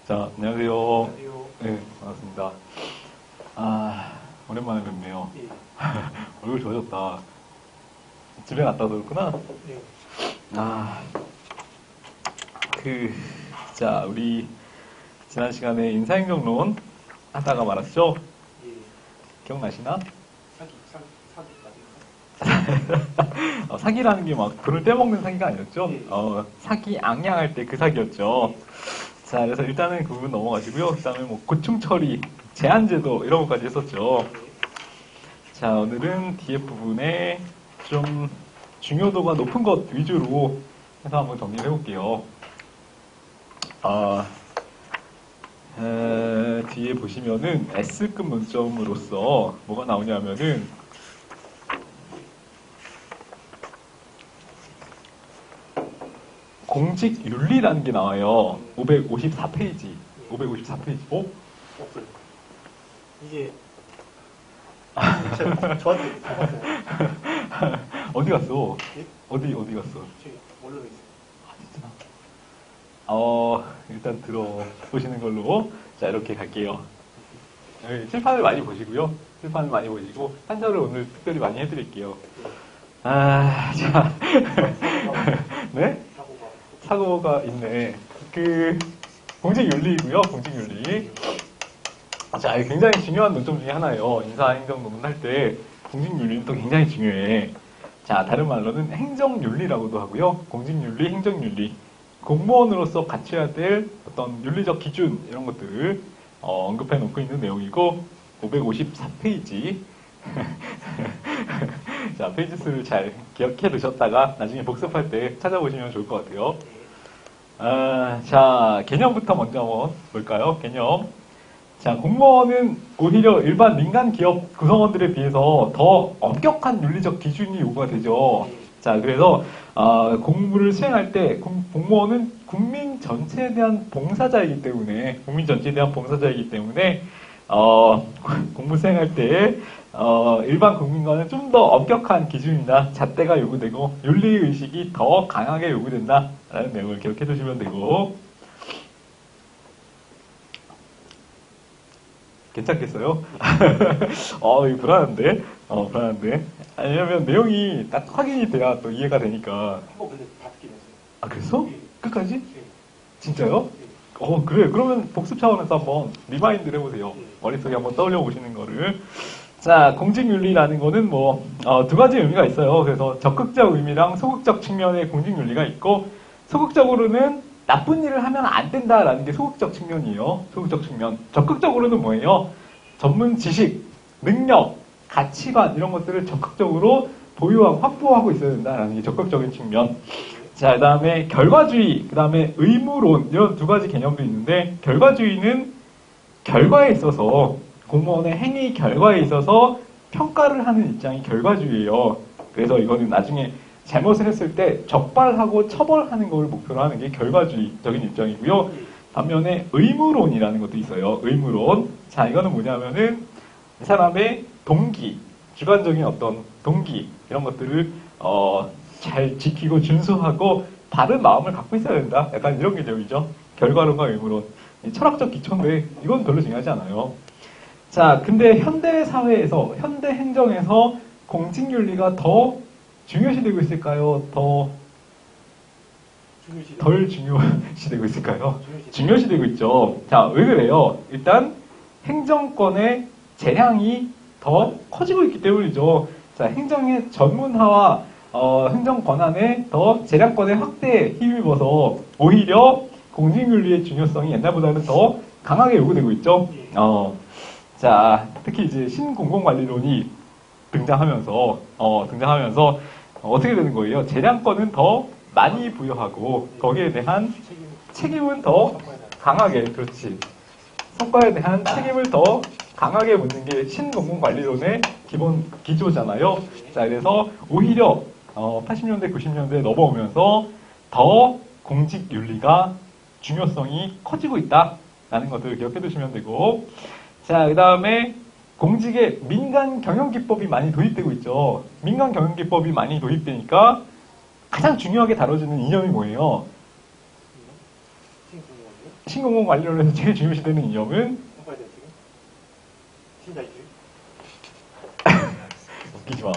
자, 안녕하세요. 안녕하세요. 네, 반갑습니다. 아, 오랜만에 뵙네요. 예. 얼굴 좋아졌다. 집에 갔다 오셨구나? 네. 아, 자, 우리 지난 시간에 인사행동론 하다가 말았죠? 예. 기억나시나? 사기 맞을까? 사기라는 게 막 돈을 떼먹는 사기가 아니었죠? 예. 사기 앙양할 때 그 사기였죠. 자, 그래서 일단은 그 부분 넘어가시고요. 그 다음에 뭐 고충 처리, 제한제도 이런 것까지 했었죠. 자, 오늘은 뒤에 부분에 좀 중요도가 높은 것 위주로 해서 한번 정리를 해볼게요. 뒤에 보시면은 S급 문점으로서 뭐가 나오냐면은 공직윤리라는 게 나와요. 554페이지. 554페이지. 어? 없어요. 이게 저한테 사봤어요. 어디 갔어? 예? 어디 갔어? 저기 원래 있어요. 아, 진짜. 일단 들어보시는 걸로. 자, 이렇게 갈게요. 여기 칠판을 많이 보시고요. 칠판을 많이 보시고, 한자를 오늘 특별히 많이 해드릴게요. 자. 네? 사고가 있네. 공직윤리이고요. 공직윤리. 자, 이게 굉장히 중요한 논점 중에 하나예요. 인사행정 논문 할 때 공직윤리는 또 굉장히 중요해. 자, 다른 말로는 행정윤리라고도 하고요. 공직윤리, 행정윤리. 공무원으로서 갖춰야 될 어떤 윤리적 기준 이런 것들을 언급해 놓고 있는 내용이고 554페이지. 자, 페이지 수를 잘 기억해 두셨다가 나중에 복습할 때 찾아보시면 좋을 것 같아요. 자, 개념부터 먼저 한번 볼까요? 개념. 자, 공무원은 오히려 일반 민간 기업 구성원들에 비해서 더 엄격한 윤리적 기준이 요구가 되죠. 자, 그래서 공무를 수행할 때 공무원은 국민 전체에 대한 봉사자이기 때문에 공무 수행할 때 일반 국민과는 좀 더 엄격한 기준이나 잣대가 요구되고 윤리의식이 더 강하게 요구된다라는 내용을 기억해 두시면 되고 괜찮겠어요? 이거 불안한데? 불안한데? 왜냐면 내용이 딱 확인이 돼야 또 이해가 되니까. 한번 근데 다 듣긴 했어요. 아, 그랬어? 예. 끝까지? 예. 진짜요? 예. 그래. 그러면 복습 차원에서 한번 리마인드를 해보세요. 예. 머릿속에 한번 떠올려 보시는 거를. 자, 공직윤리라는 거는 두 가지 의미가 있어요. 그래서 적극적 의미랑 소극적 측면의 공직윤리가 있고, 소극적으로는 나쁜 일을 하면 안 된다라는 게 소극적 측면이에요. 소극적 측면. 적극적으로는 뭐예요? 전문 지식, 능력, 가치관 이런 것들을 적극적으로 보유하고 확보하고 있어야 된다라는 게 적극적인 측면. 자, 그 다음에 결과주의, 그 다음에 의무론 이런 두 가지 개념도 있는데 결과주의는 결과에 있어서 공무원의 행위 결과에 있어서 평가를 하는 입장이 결과주의예요. 그래서 이거는 나중에 잘못을 했을 때 적발하고 처벌하는 걸 목표로 하는 게 결과주의적인 입장이고요. 반면에 의무론이라는 것도 있어요. 의무론. 자, 이거는 뭐냐면은 이 사람의 동기, 주관적인 어떤 동기 이런 것들을 잘 지키고 준수하고 바른 마음을 갖고 있어야 된다. 약간 이런 개념이죠. 결과론과 의무론. 철학적 기초인데 이건 별로 중요하지 않아요. 자, 근데 현대 사회에서, 현대 행정에서 공직윤리가 더 중요시되고 있을까요? 덜 중요시되고 있을까요? 중요시되고 있죠. 자, 왜 그래요? 일단 행정권의 재량이 더 커지고 있기 때문이죠. 자, 행정의 전문화와 행정 권한의 더 재량권의 확대에 힘입어서 오히려 공직윤리의 중요성이 옛날보다는 더 강하게 요구되고 있죠. 자, 특히 이제 신공공관리론이 등장하면서 어떻게 되는 거예요? 재량권은 더 많이 부여하고 거기에 대한 책임은 더 강하게, 그렇지. 성과에 대한 책임을 더 강하게 묻는 게 신공공관리론의 기본 기조잖아요. 자, 그래서 오히려 80년대, 90년대에 넘어오면서 더 공직윤리가 중요성이 커지고 있다라는 것들을 기억해 두시면 되고, 자, 그 다음에 공직에 민간 경영기법이 많이 도입되고 있죠. 민간 경영기법이 많이 도입되니까 가장 중요하게 다뤄지는 이념이 뭐예요? 신공무원이요? 신공무원 관리를 해서 제일 중요시되는 이념은 해봐야 돼, 지금? 신자유주의? 웃기지 마.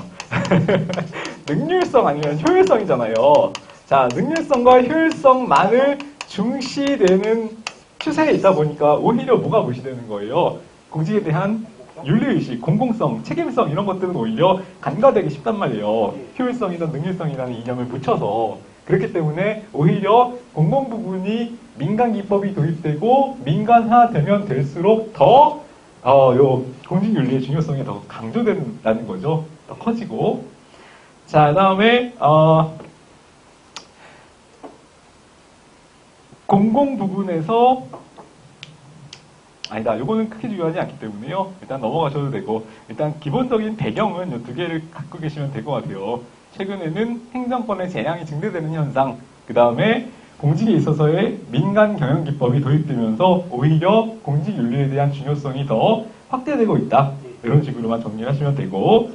능률성 아니면 효율성이잖아요. 자, 능률성과 효율성만을 중시되는 추세에 있다 보니까 오히려 뭐가 무시되는 거예요? 공직에 대한 윤리의식, 공공성, 책임성 이런 것들은 오히려 간과되기 쉽단 말이에요. 효율성이든 능률성이라는 이념을 붙여서. 그렇기 때문에 오히려 공공 부분이 민간 기법이 도입되고 민간화되면 될수록 더 요 공직윤리의 중요성이 더 강조된다는 거죠. 더 커지고. 자, 그 다음에 공공 부분에서 아니다. 요거는 크게 중요하지 않기 때문에요. 일단 넘어가셔도 되고 일단 기본적인 배경은 이 두 개를 갖고 계시면 될 것 같아요. 최근에는 행정권의 재량이 증대되는 현상, 그 다음에 공직에 있어서의 민간 경영 기법이 도입되면서 오히려 공직 윤리에 대한 중요성이 더 확대되고 있다. 이런 식으로만 정리를 하시면 되고,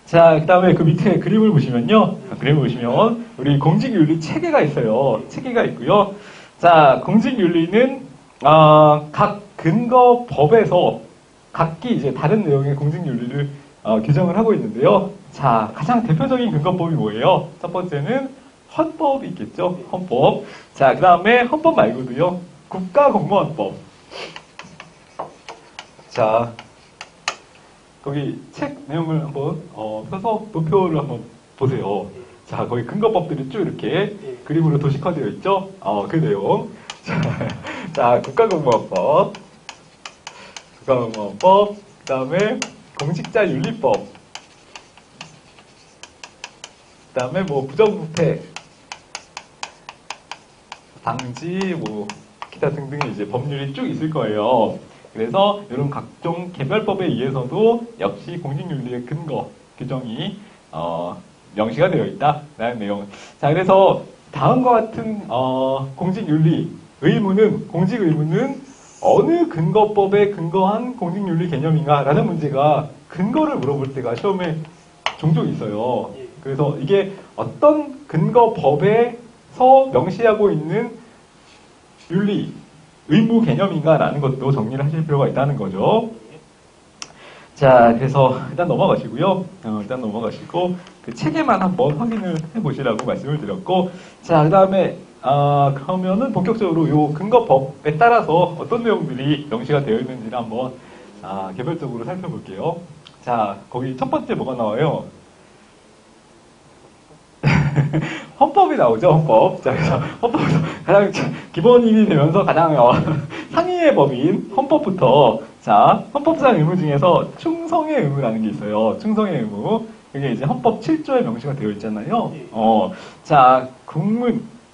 자, 그 다음에 그 밑에 그림을 보시면요. 그림을 보시면 우리 공직 윤리 체계가 있어요. 체계가 있고요. 자, 공직 윤리는 각 근거 법에서 각기 이제 다른 내용의 공직 윤리를 규정을 하고 있는데요. 자, 가장 대표적인 근거법이 뭐예요? 첫 번째는 헌법이 있겠죠? 헌법. 자, 그 다음에 헌법 말고도요. 국가공무원법. 자, 거기 책 내용을 한번 펴서 도표를 한번 보세요. 자, 거기 근거법들이 쭉 이렇게 그림으로 도식화되어 있죠? 그 내용. 자, 국가공무원법. 국가공무원법. 그 다음에 공직자윤리법. 그 다음에 뭐 부정부패, 방지, 뭐 기타 등등의 이제 법률이 쭉 있을 거예요. 그래서 이런 각종 개별법에 의해서도 역시 공직윤리의 근거 규정이 명시가 되어 있다라는 내용. 자, 그래서 다음과 같은 공직윤리 의무는 공직 의무는 어느 근거법에 근거한 공직윤리 개념인가라는 문제가 근거를 물어볼 때가 시험에 종종 있어요. 그래서 이게 어떤 근거법에서 명시하고 있는 윤리, 의무 개념인가라는 것도 정리를 하실 필요가 있다는 거죠. 자, 그래서 일단 넘어가시고요. 일단 넘어가시고 그 체계만 한번 확인을 해보시라고 말씀을 드렸고, 자, 그 다음에 그러면은 본격적으로 요 근거법에 따라서 어떤 내용들이 명시가 되어 있는지를 한번 개별적으로 살펴볼게요. 자, 거기 첫 번째 뭐가 나와요? 헌법이 나오죠, 헌법. 자, 그래서 헌법에서 가장 기본이 되면서 가장 상위의 법인 헌법부터, 자, 헌법상 의무 중에서 충성의 의무라는 게 있어요. 충성의 의무. 그게 이제 헌법 7조에 명시가 되어 있잖아요. 자,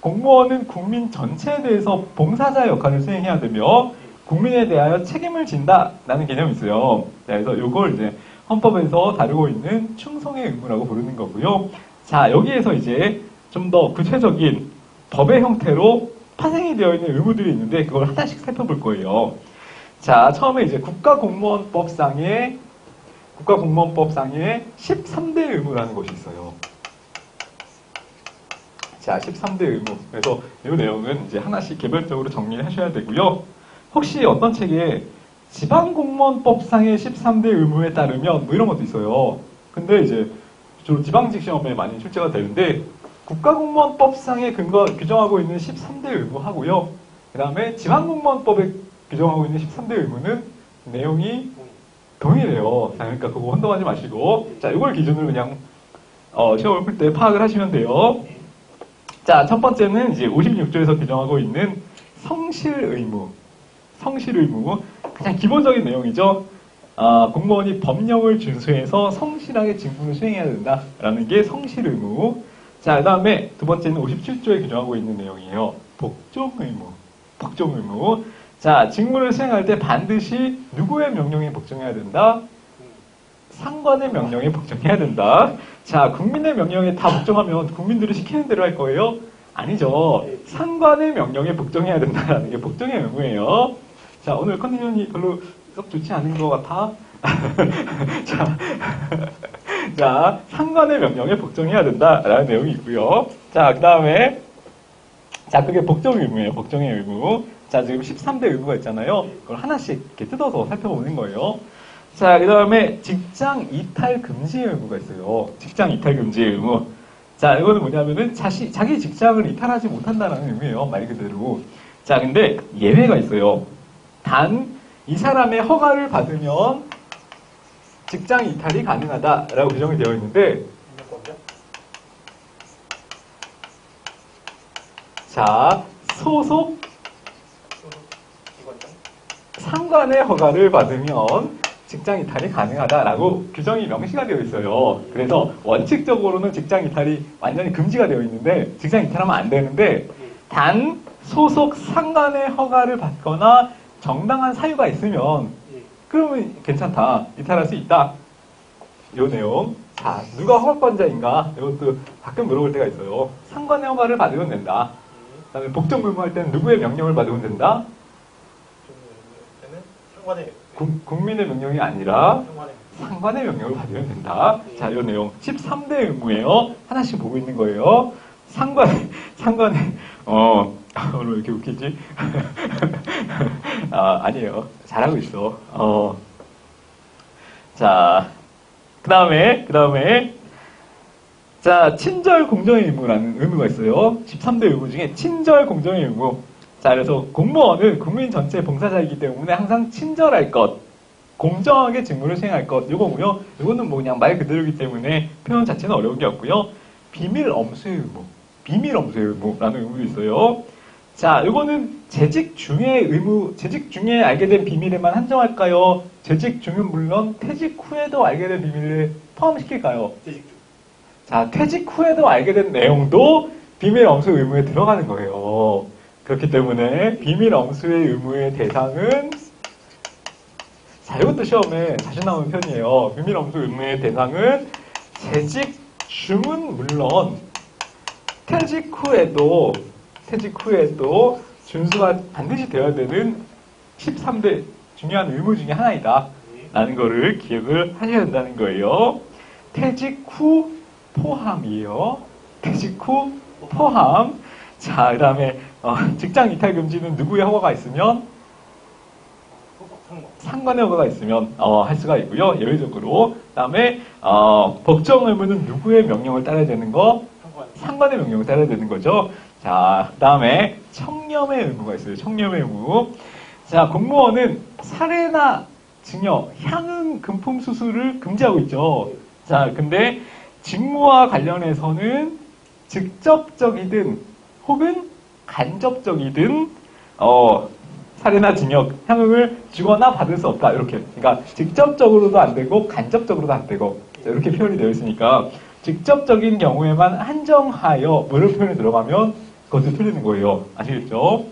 공무원은 국민 전체에 대해서 봉사자 역할을 수행해야 되며, 국민에 대하여 책임을 진다라는 개념이 있어요. 자, 그래서 요걸 이제 헌법에서 다루고 있는 충성의 의무라고 부르는 거고요. 자, 여기에서 이제 좀 더 구체적인 법의 형태로 파생이 되어 있는 의무들이 있는데 그걸 하나씩 살펴볼 거예요. 자, 처음에 이제 국가공무원법상의 13대 의무라는 것이 있어요. 자, 13대 의무. 그래서 이 내용은 이제 하나씩 개별적으로 정리를 하셔야 되고요. 혹시 어떤 책에 지방공무원법상의 13대 의무에 따르면 뭐 이런 것도 있어요. 근데 이제 주로 지방직 시험에 많이 출제가 되는데 국가공무원법상에 규정하고 있는 13대 의무하고요. 그 다음에 지방공무원법에 규정하고 있는 13대 의무는 내용이 동일해요. 자, 그러니까 그거 혼동하지 마시고, 자, 이걸 기준으로 그냥 시험을 풀 때 파악을 하시면 돼요. 자, 첫 번째는 이제 56조에서 규정하고 있는 성실 의무. 성실 의무. 가장 기본적인 내용이죠. 공무원이 법령을 준수해서 성실하게 직무를 수행해야 된다라는 게 성실 의무. 자, 그 다음에 두 번째는 57조에 규정하고 있는 내용이에요. 복종 의무. 복종 의무. 자, 직무를 수행할 때 반드시 누구의 명령에 복종해야 된다? 상관의 명령에 복종해야 된다. 자, 국민의 명령에 다 복종하면 국민들이 시키는 대로 할 거예요? 아니죠. 상관의 명령에 복종해야 된다는 게 복종의 의무예요. 자, 오늘 컨디션이 별로 썩 좋지 않은 것 같아. 자, 상관의 명령에 복종해야 된다라는 내용이 있고요. 자, 그 다음에 자, 그게 복종의 의무예요. 복종의 의무. 자, 지금 13대 의무가 있잖아요. 그걸 하나씩 이렇게 뜯어서 살펴보는 거예요. 자, 그 다음에 직장 이탈 금지의 의무가 있어요. 직장 이탈 금지의 의무. 자, 이거는 뭐냐면은 자기 직장을 이탈하지 못한다는 의미예요. 말 그대로. 자, 근데 예외가 있어요. 단, 이 사람의 허가를 받으면 직장 이탈이 가능하다라고 규정이 되어 있는데, 자, 소속 상관의 허가를 받으면 직장 이탈이 가능하다라고 규정이 명시가 되어 있어요. 그래서 원칙적으로는 직장 이탈이 완전히 금지가 되어 있는데 직장 이탈하면 안 되는데 단 소속 상관의 허가를 받거나 정당한 사유가 있으면 그러면 괜찮다. 이탈할 수 있다. 요 내용. 자, 누가 허가권자인가? 이것도 가끔 물어볼 때가 있어요. 상관의 허가를 받으면 된다. 그다음에 복종 의무할 때는 누구의 명령을 받으면 된다? 국민의 명령이 아니라 상관의 명령을 받으면 된다. 자, 이 내용 13대 의무예요. 하나씩 보고 있는 거예요. 상관의 오늘 왜 이렇게 웃기지? 아니에요. 잘하고 있어. 자, 그 다음에 자, 친절 공정의 의무라는 의무가 있어요. 13대 의무 중에 친절 공정의 의무. 자, 그래서 공무원은 국민 전체 봉사자이기 때문에 항상 친절할 것, 공정하게 직무를 수행할 것, 이거고요. 이거는 뭐 그냥 말 그대로이기 때문에 표현 자체는 어려운 게 없고요. 비밀 엄수의 의무, 비밀 엄수의 의무라는 의무도 있어요. 자, 이거는 재직 중의 의무, 재직 중에 알게 된 비밀에만 한정할까요? 재직 중은 물론 퇴직 후에도 알게 된 비밀을 포함시킬까요? 재직 중. 자, 퇴직 후에도 알게 된 내용도 비밀 엄수 의무에 들어가는 거예요. 그렇기 때문에 비밀 엄수의 의무의 대상은 자, 이것도 시험에 자주 나오는 편이에요. 비밀 엄수 의무의 대상은 재직 중은 물론 퇴직 후에도 준수가 반드시 되어야 되는 13대 중요한 의무 중에 하나이다 라는 거를 기억을 하셔야 된다는 거예요. 퇴직 후 포함이에요. 퇴직 후 포함. 자, 그 다음에 직장 이탈 금지는 누구의 허가가 있으면? 상관의 허가가 있으면 할 수가 있고요. 예외적으로. 그 다음에 법정 의무는 누구의 명령을 따라야 되는 거? 상관의 명령을 따라야 되는 거죠. 자, 그 다음에 청렴의 의무가 있어요. 청렴의 의무. 자, 공무원은 살해나 징역, 향응 금품 수수를 금지하고 있죠. 자, 근데 직무와 관련해서는 직접적이든 혹은 간접적이든 살해나 징역, 향응을 주거나 받을 수 없다. 이렇게. 그러니까 직접적으로도 안 되고 간접적으로도 안 되고 이렇게 표현이 되어 있으니까 직접적인 경우에만 한정하여 뭐 이런 표현이 들어가면 그것을 틀리는 거예요. 아시겠죠?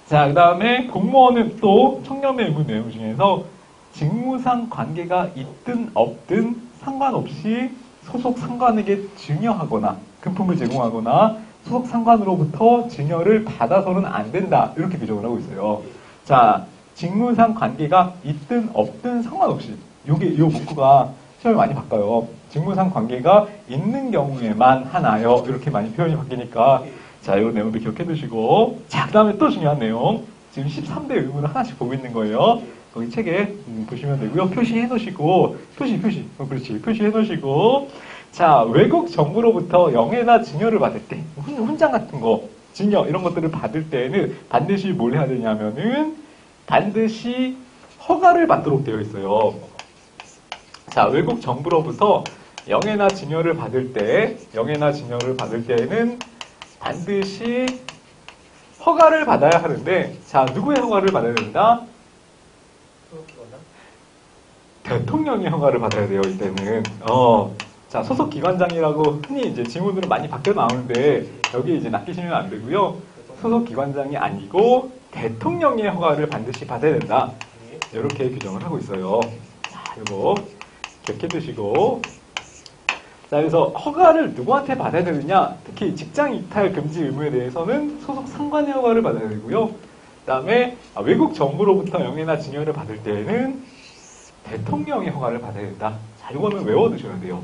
자, 그 다음에 공무원은 또 청렴의 의무 내용 중에서 직무상 관계가 있든 없든 상관없이 소속 상관에게 증여하거나 금품을 제공하거나 소속 상관으로부터 증여를 받아서는 안 된다. 이렇게 규정을 하고 있어요. 자, 직무상 관계가 있든 없든 상관없이 요 문구가 시험에 많이 바꿔요. 직무상 관계가 있는 경우에만 하나요. 이렇게 많이 표현이 바뀌니까 자, 이 내용도 기억해 두시고 자, 그 다음에 또 중요한 내용 지금 13대 의무를 하나씩 보고 있는 거예요. 거기 책에 보시면 되고요. 표시해 놓으시고 그렇지. 표시해 놓으시고 자, 외국 정부로부터 영해나 증여를 받을 때 훈장 같은 거 증여 이런 것들을 받을 때는 반드시 뭘 해야 되냐면은 반드시 허가를 받도록 되어 있어요. 자, 외국 정부로부터 영해나 증여를 받을 때에는 반드시 허가를 받아야 하는데 자, 누구의 허가를 받아야 된다? 대통령의 허가를 받아야 돼요, 이때는. 자, 소속 기관장이라고 흔히 이제 지문으로 많이 바뀌어 나오는데 여기 이제 낚이시면 안 되고요. 소속 기관장이 아니고 대통령의 허가를 반드시 받아야 된다. 이렇게 규정을 하고 있어요. 자, 이거 기억해 두시고. 자, 그래서 허가를 누구한테 받아야 되느냐? 특히 직장 이탈 금지 의무에 대해서는 소속 상관의 허가를 받아야 되고요. 그 다음에 외국 정부로부터 영해나 증여를 받을 때에는 대통령의 허가를 받아야 된다. 자, 이거는 외워두셔야 돼요.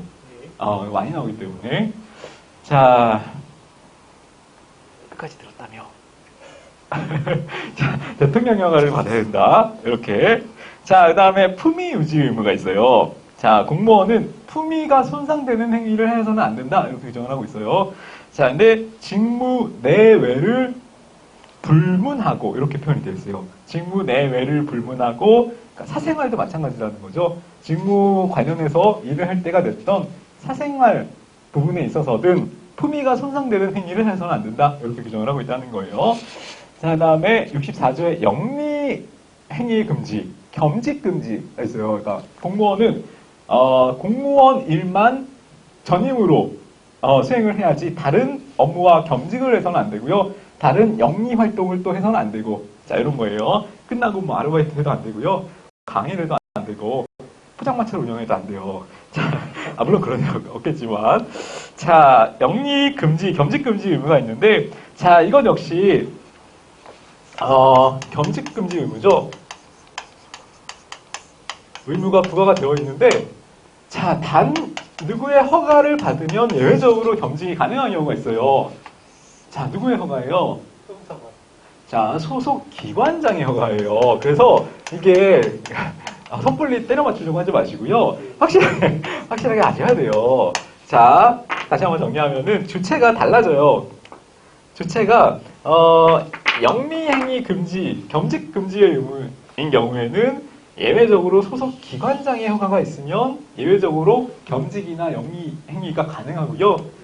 많이 나오기 때문에. 자, 끝까지 들었다며. 자, 대통령 허가를 받아야 된다. 이렇게. 자, 그 다음에 품위 유지 의무가 있어요. 자, 공무원은 품위가 손상되는 행위를 해서는 안 된다. 이렇게 규정을 하고 있어요. 자, 근데 직무 내외를 불문하고 이렇게 표현이 되어 있어요. 직무 내외를 불문하고 그러니까 사생활도 마찬가지라는 거죠. 직무 관련해서 일을 할 때가 됐던 사생활 부분에 있어서든 품위가 손상되는 행위를 해서는 안 된다. 이렇게 규정을 하고 있다는 거예요. 자, 그 다음에 64조의 영리 행위 금지, 겸직 금지가 있어요. 그러니까 공무원은 공무원 일만 전임으로 수행을 해야지 다른 업무와 겸직을 해서는 안 되고요. 다른 영리 활동을 또 해서는 안 되고, 자, 이런 거예요. 끝나고 뭐 아르바이트 해도 안 되고요. 강의를 해도 안 되고, 포장마차를 운영해도 안 돼요. 자, 물론 그런 일 없겠지만. 자, 영리 금지, 겸직 금지 의무가 있는데, 자, 이건 역시, 겸직 금지 의무죠. 의무가 부과가 되어 있는데, 자, 단 누구의 허가를 받으면 예외적으로 겸직이 가능한 경우가 있어요. 자, 누구의 허가예요? 자, 소속 기관장의 허가예요. 그래서 이게 섣불리 때려 맞추려고 하지 마시고요. 확실하게 아셔야 돼요. 자, 다시 한번 정리하면은 주체가 달라져요. 주체가 영리행위 금지, 겸직 금지의 의무인 경우에는 예외적으로 소속 기관장의 허가가 있으면 예외적으로 겸직이나 영리 행위가 가능하고요.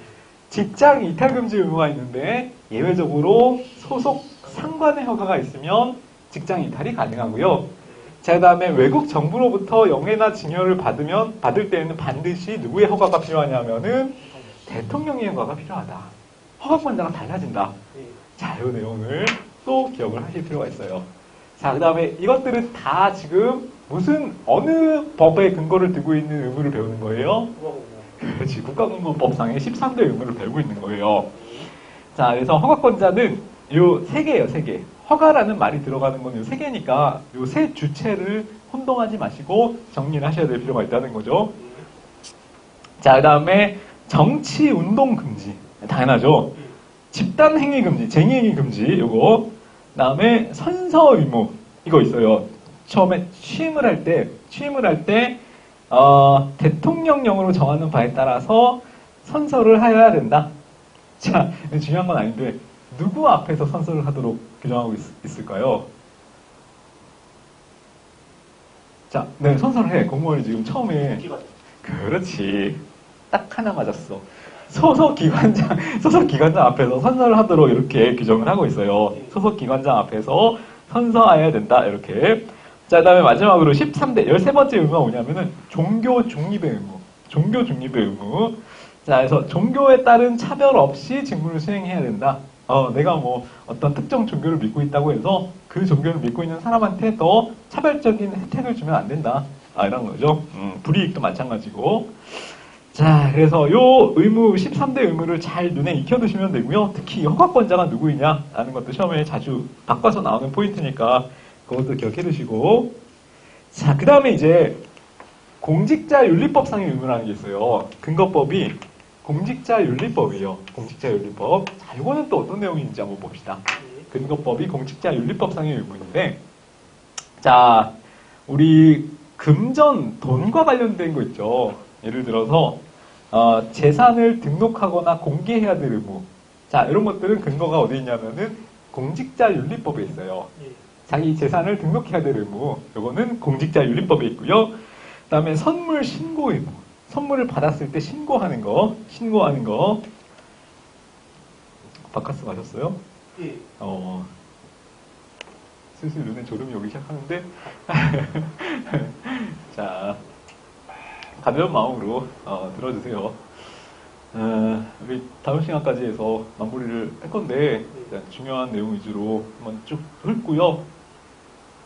직장 이탈 금지 의무가 있는데 예외적으로 소속 상관의 허가가 있으면 직장 이탈이 가능하고요. 자, 그 다음에 외국 정부로부터 영해나 징여를 받을 때에는 반드시 누구의 허가가 필요하냐면은 대통령의 허가가 필요하다. 허가권자가 달라진다. 자, 이 내용을 또 기억을 하실 필요가 있어요. 자, 그 다음에 이것들은 다 지금 어느 법의 근거를 두고 있는 의무를 배우는 거예요? 그렇지. 국가공무원법상의 13대 의무를 배우고 있는 거예요. 자, 그래서 허가권자는 요 3개예요, 3개. 허가라는 말이 들어가는 건 요 3개니까 요 3 주체를 혼동하지 마시고 정리를 하셔야 될 필요가 있다는 거죠. 자, 그 다음에 정치 운동 금지. 당연하죠. 집단 행위 금지, 쟁의 행위 금지, 요거. 그 다음에 선서 의무. 이거 있어요. 처음에 취임을 할 때, 대통령령으로 정하는 바에 따라서 선서를 하여야 된다. 자, 중요한 건 아닌데, 누구 앞에서 선서를 하도록 규정하고 있을까요? 자, 네, 선서를 해. 공무원이 지금 처음에. 그렇지. 딱 하나 맞았어. 소속 기관장 앞에서 선서를 하도록 이렇게 규정을 하고 있어요. 소속 기관장 앞에서 선서해야 된다. 이렇게. 자, 그 다음에 마지막으로 13번째 의무가 뭐냐면은 종교 중립의 의무. 종교 중립의 의무. 자, 그래서 종교에 따른 차별 없이 직무를 수행해야 된다. 내가 뭐 어떤 특정 종교를 믿고 있다고 해서 그 종교를 믿고 있는 사람한테 더 차별적인 혜택을 주면 안 된다. 이런 거죠. 불이익도 마찬가지고. 자, 그래서 요 의무, 13대 의무를 잘 눈에 익혀두시면 되고요. 특히 허가권자가 누구이냐 라는 것도 시험에 자주 바꿔서 나오는 포인트니까 그것도 기억해 두시고. 자, 그 다음에 이제 공직자윤리법상의 의무라는 게 있어요. 근거법이 공직자윤리법이에요. 공직자윤리법. 자, 이거는 또 어떤 내용인지 한번 봅시다. 근거법이 공직자윤리법상의 의무인데, 자, 우리 금전, 돈과 관련된 거 있죠. 예를 들어서 재산을 등록하거나 공개해야 될 의무. 자, 이런 것들은 근거가 어디 있냐면은 공직자윤리법에 있어요. 자기 재산을 등록해야 될 의무. 이거는 공직자윤리법에 있고요. 그 다음에 선물 신고 의무. 선물을 받았을 때 신고하는 거. 바카스 마셨어요? 예. 슬슬 눈에 졸음이 오기 시작하는데. 자, 가벼운 마음으로 들어주세요. 우리 다음 시간까지 해서 마무리를 할 건데 중요한 내용 위주로 한번 쭉 훑고요.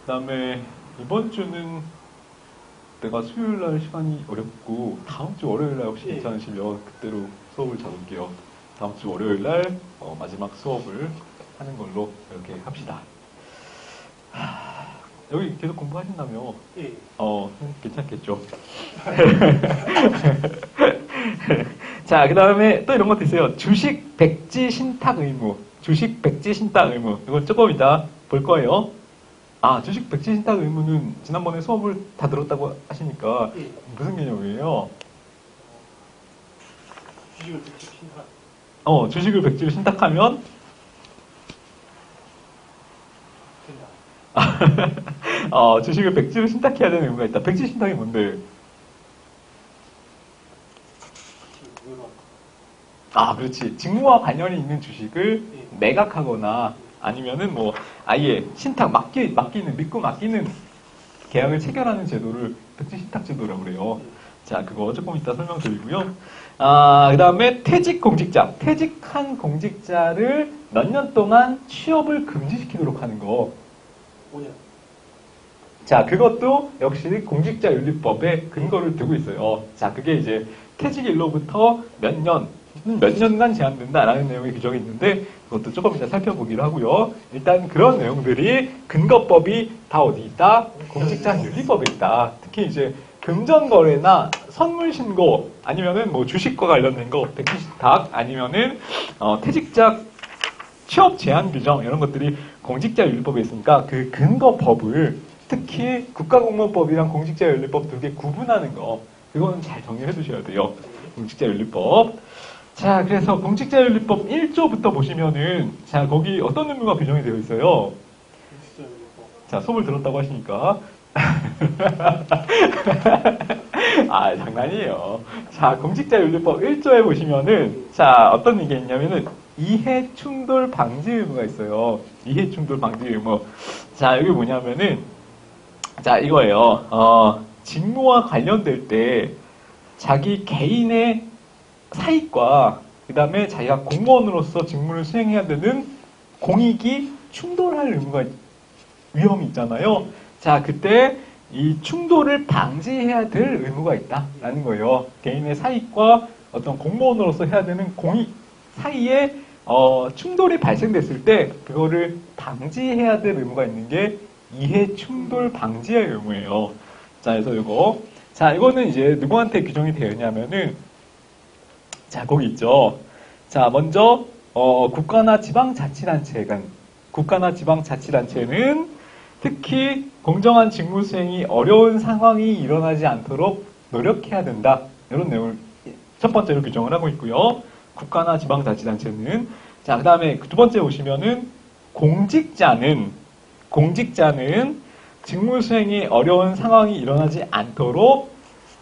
그 다음에 이번 주는 내가 수요일날 시간이 어렵고 다음 주 월요일날 혹시 괜찮으시면 그때로 수업을 잡을게요. 다음 주 월요일날 마지막 수업을 하는 걸로 이렇게 합시다. 여기 계속 공부하신다며? 예. 괜찮겠죠. 자, 그 다음에 또 이런 것도 있어요. 주식 백지 신탁 의무. 주식 백지 신탁 의무. 이건 조금 이따 볼 거예요. 아, 주식 백지 신탁 의무는 지난번에 수업을 다 들었다고 하시니까 예. 무슨 개념이에요? 주식을 백지 신탁. 주식을 백지로 신탁하면 된다. 주식을 백지로 신탁해야 되는 의무가 있다. 백지 신탁이 뭔데? 아, 그렇지. 직무와 관련이 있는 주식을 매각하거나 아니면은 뭐 아예 신탁 믿고 맡기는 계약을 체결하는 제도를 백지 신탁 제도라고 그래요. 자, 그거 조금 이따 설명드리고요. 그 다음에 퇴직 공직자. 퇴직한 공직자를 몇 년 동안 취업을 금지시키도록 하는 거. 5년. 자, 그것도 역시 공직자윤리법에 근거를 두고 있어요. 자, 그게 이제 퇴직일로부터 몇 년간 제한된다라는 내용의 규정이 있는데 그것도 조금 이따 살펴보기로 하고요. 일단 그런 내용들이 근거법이 다 어디 있다? 공직자윤리법에 있다. 특히 이제 금전거래나 선물신고 아니면은 뭐 주식과 관련된 거, 백지신탁 아니면은 퇴직자 취업 제한 규정 이런 것들이 공직자윤리법에 있으니까 그 근거법을 특히 국가공무원법이랑 공직자윤리법 두 개 구분하는 거 그거는 잘 정리해 두셔야 돼요. 공직자윤리법. 자, 그래서 공직자윤리법 1조부터 보시면은 자, 거기 어떤 의무가 규정이 되어 있어요? 자, 수업을 들었다고 하시니까 아, 장난이에요. 자, 공직자윤리법 1조에 보시면은 자, 어떤 얘기 있냐면은 이해충돌 방지 의무가 있어요. 이해충돌 방지 의무. 자, 여기 뭐냐면은 자, 이거예요. 직무와 관련될 때 자기 개인의 사익과 그 다음에 자기가 공무원으로서 직무를 수행해야 되는 공익이 충돌할 위험이 있잖아요. 자, 그때 이 충돌을 방지해야 될 의무가 있다라는 거예요. 개인의 사익과 어떤 공무원으로서 해야 되는 공익 사이에 충돌이 발생됐을 때 그거를 방지해야 될 의무가 있는 게 이해 충돌 방지의 의무예요. 자, 그래서 이거는 이제 누구한테 규정이 되어 있냐면은 자, 거기 있죠. 자, 먼저 국가나 지방자치단체는 특히 공정한 직무 수행이 어려운 상황이 일어나지 않도록 노력해야 된다. 이런 내용을 첫 번째로 규정을 하고 있고요. 국가나 지방자치단체는 자, 그 다음에 두 번째 보시면은 공직자는 직무 수행이 어려운 상황이 일어나지 않도록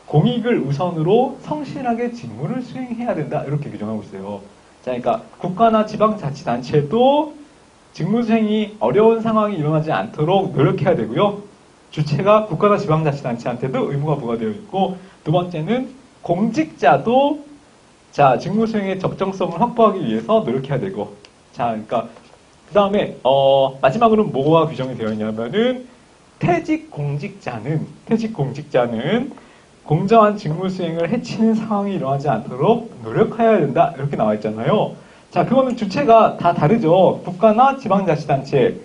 공익을 우선으로 성실하게 직무를 수행해야 된다. 이렇게 규정하고 있어요. 자, 그러니까 국가나 지방자치단체도 직무 수행이 어려운 상황이 일어나지 않도록 노력해야 되고요. 주체가 국가나 지방자치단체한테도 의무가 부과되어 있고 두 번째는 공직자도 자, 직무 수행의 적정성을 확보하기 위해서 노력해야 되고 자, 그러니까 그 다음에 마지막으로는 뭐가 규정이 되어 있냐면은 퇴직 공직자는 공정한 직무 수행을 해치는 상황이 일어나지 않도록 노력해야 된다. 이렇게 나와 있잖아요. 자, 그거는 주체가 다 다르죠. 국가나 지방자치단체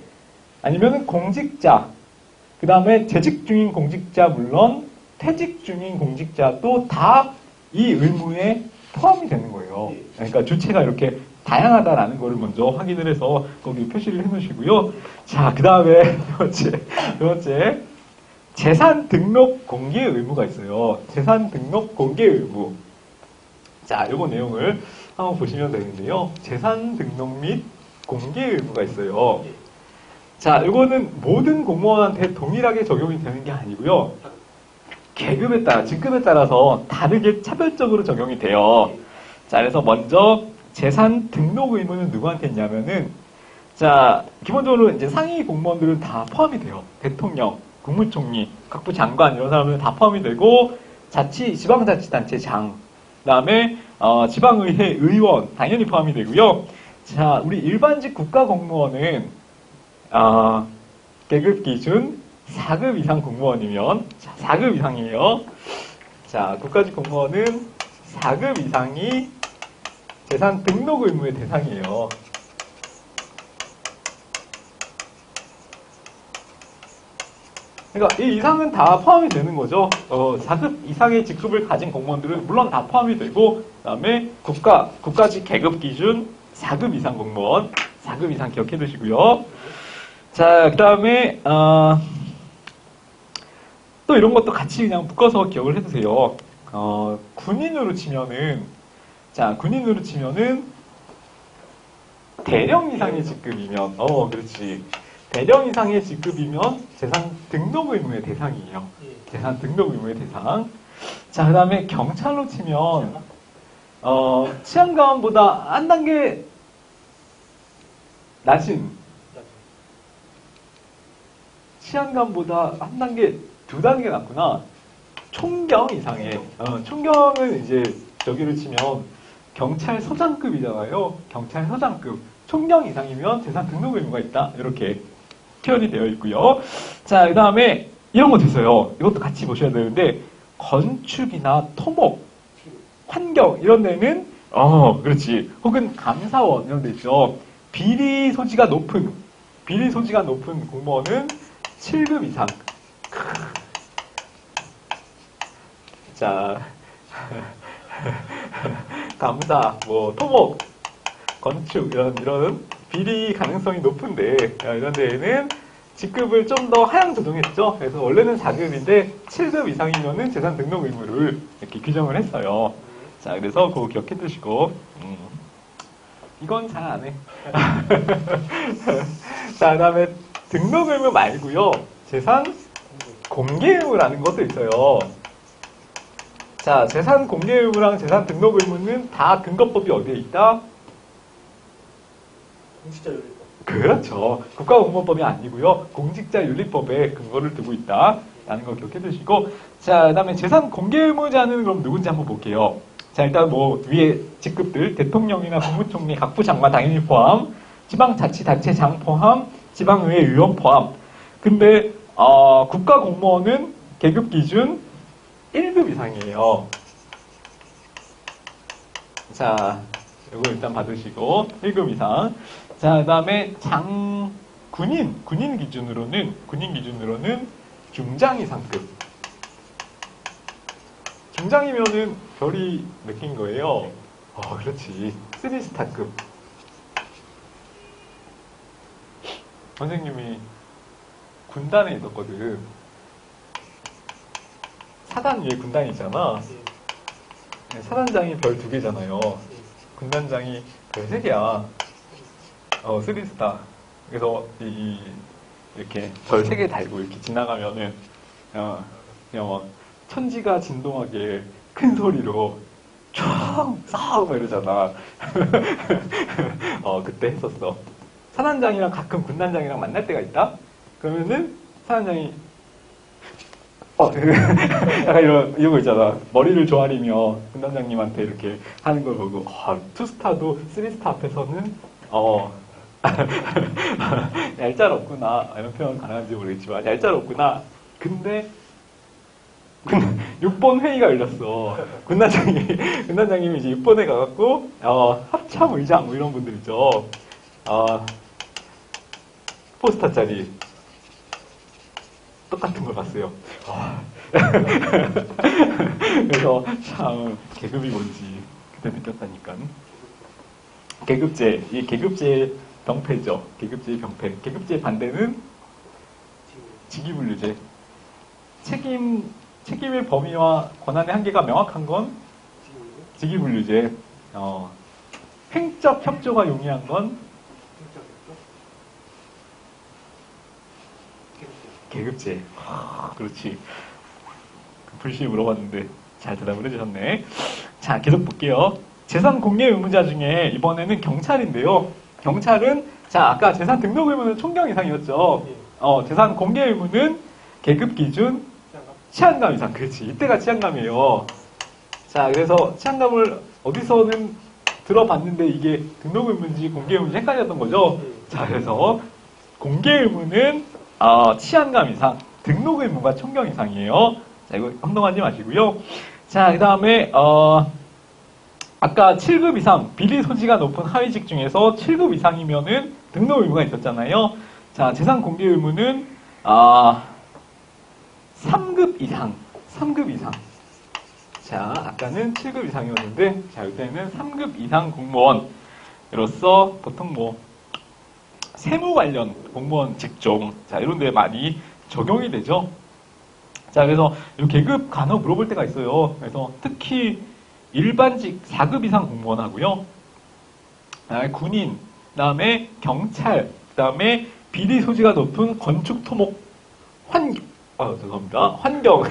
아니면은 공직자 그 다음에 재직 중인 공직자 물론 퇴직 중인 공직자도 다 이 의무에 포함이 되는 거예요. 그러니까 주체가 이렇게 다양하다라는 거를 먼저 확인을 해서 거기 표시를 해 놓으시고요. 자, 그 다음에 두 번째 재산 등록 공개 의무가 있어요. 재산 등록 공개 의무. 자, 요거 내용을 한번 보시면 되는데요. 재산 등록 및 공개 의무가 있어요. 자, 요거는 모든 공무원한테 동일하게 적용이 되는 게 아니고요. 계급에 따라, 직급에 따라서 다르게 차별적으로 적용이 돼요. 자, 그래서 먼저 재산 등록 의무는 누구한테 있냐면은 자, 기본적으로 이제 상위 공무원들은 다 포함이 돼요. 대통령, 국무총리, 각부 장관 이런 사람들은 다 포함이 되고 지방자치단체 장, 그다음에 지방의회 의원 당연히 포함이 되고요. 자, 우리 일반직 국가공무원은 계급 기준 4급 이상 공무원이면 자, 4급 이상이에요. 자, 국가직 공무원은 4급 이상이 재산 등록 의무의 대상이에요. 그러니까 이 이상은 다 포함이 되는 거죠. 4급 이상의 직급을 가진 공무원들은 물론 다 포함이 되고, 그 다음에 국가직 계급 기준 4급 이상 공무원, 4급 이상 기억해 두시고요. 자, 그 다음에, 또 이런 것도 같이 그냥 묶어서 기억을 해두세요. 군인으로 치면은, 자, 군인으로 치면은, 대령 이상의 직급이면, 그렇지. 대령 이상의 직급이면 재산 등록 의무의 대상이에요. 예. 재산 등록 의무의 대상. 자, 그 다음에 경찰로 치면, 치안감보다 한 단계 낮은, 치안감보다 한 단계, 두 단계 낮구나. 총경 이상의, 총경은 이제 저기를 치면 경찰서장급이잖아요. 경찰서장급. 총경 이상이면 재산 등록 의무가 있다. 이렇게 표현이 되어 있고요. 자, 그 다음에 이런 것도 있어요. 이것도 같이 보셔야 되는데, 건축이나 토목, 환경 이런 데는 그렇지. 혹은 감사원 이런 데 있죠. 비리 소지가 높은 공무원은 7급 이상. 자, 감사, 뭐 토목, 건축 이런 비리 가능성이 높은데 이런 데에는 직급을 좀 더 하향 조정했죠. 그래서 원래는 4급인데 7급 이상이면은 재산 등록 의무를 이렇게 규정을 했어요. 자, 그래서 그거 기억해 두시고 이건 잘 안 해. 자, 그다음에 등록 의무 말고요. 재산 공개 의무라는 것도 있어요. 자, 재산 공개 의무랑 재산 등록 의무는 다 근거법이 어디에 있다? 공직자율. 그렇죠. 국가공무원법이 아니고요. 공직자윤리법에 근거를 두고 있다라는 거 기억해 두시고, 자, 그다음에 재산 공개 의무자는 그럼 누군지 한번 볼게요. 자, 일단 뭐 위에 직급들 대통령이나 국무총리, 각부 장관 당연히 포함, 지방자치단체장 포함, 지방의회 의원 포함. 근데 국가공무원은 계급 기준 1급 이상이에요. 자, 이거 일단 받으시고 1급 이상. 자, 그다음에 군인 기준으로는 중장 이상급. 중장이면은 별이 몇 개인 거예요? 그렇지. 3스타급. 선생님이 군단에 있었거든. 사단 위에 군단이 있잖아. 사단장이 별 2개잖아요. 군단장이 별 3개야. 3스타. 그래서 이렇게 별 3개 달고 이렇게 지나가면은 그냥 막 천지가 진동하게 큰 소리로 쫙 이러잖아. 그때 했었어. 사단장이랑 가끔 군단장이랑 만날 때가 있다? 그러면은 사단장이 약간 이런 거 있잖아. 머리를 조아리며 군단장님한테 이렇게 하는 걸 보고 2스타도 3스타 앞에서는 얄짤없구나. 이런 표현 가능한지 모르겠지만 얄짤없구나. 근데 6번 회의가 열렸어. 군단장님이 이제 6번에 가갖고 합참의장 뭐 이런 분들 있죠. 포스터짜리 똑같은 걸 봤어요. 그래서 참 계급이 뭔지 그때 느꼈다니까. 계급제, 이 계급제의 병폐죠. 계급제의 병폐. 계급제의 반대는 직위분류제. 책임의 범위와 권한의 한계가 명확한 건 직위분류제. 횡적 협조가 용이한 건 계급제. 그렇지. 불시 물어봤는데 잘 대답을 해주셨네. 자, 계속 볼게요. 재산 공개 의무자 중에 이번에는 경찰인데요. 경찰은 자, 아까 재산 등록 의무는 총경 이상이었죠. 재산 공개 의무는 계급 기준 치안감 이상. 그렇지. 이때가 치안감이에요. 자, 그래서 치안감을 어디서는 들어봤는데 이게 등록 의무인지 공개 의무인지 헷갈렸던 거죠. 자, 그래서 공개 의무는 치안감 이상, 등록 의무가 총경 이상이에요. 자, 이거 혼동하지 마시고요. 자, 그 다음에 아까 7급 이상, 비리 소지가 높은 하위직 중에서 7급 이상이면은 등록 의무가 있었잖아요. 자, 재산 공개 의무는 3급 이상, 3급 이상. 자, 아까는 7급 이상이었는데, 자, 이때는 3급 이상 공무원으로서 보통 뭐 세무 관련 공무원 직종, 자, 이런 데 많이 적용이 되죠. 자, 그래서 이 계급 간혹 물어볼 때가 있어요. 그래서 특히 일반직 4급 이상 공무원하고요. 군인, 그다음에 경찰, 그다음에 비리 소지가 높은 건축, 토목, 죄송합니다. 환경.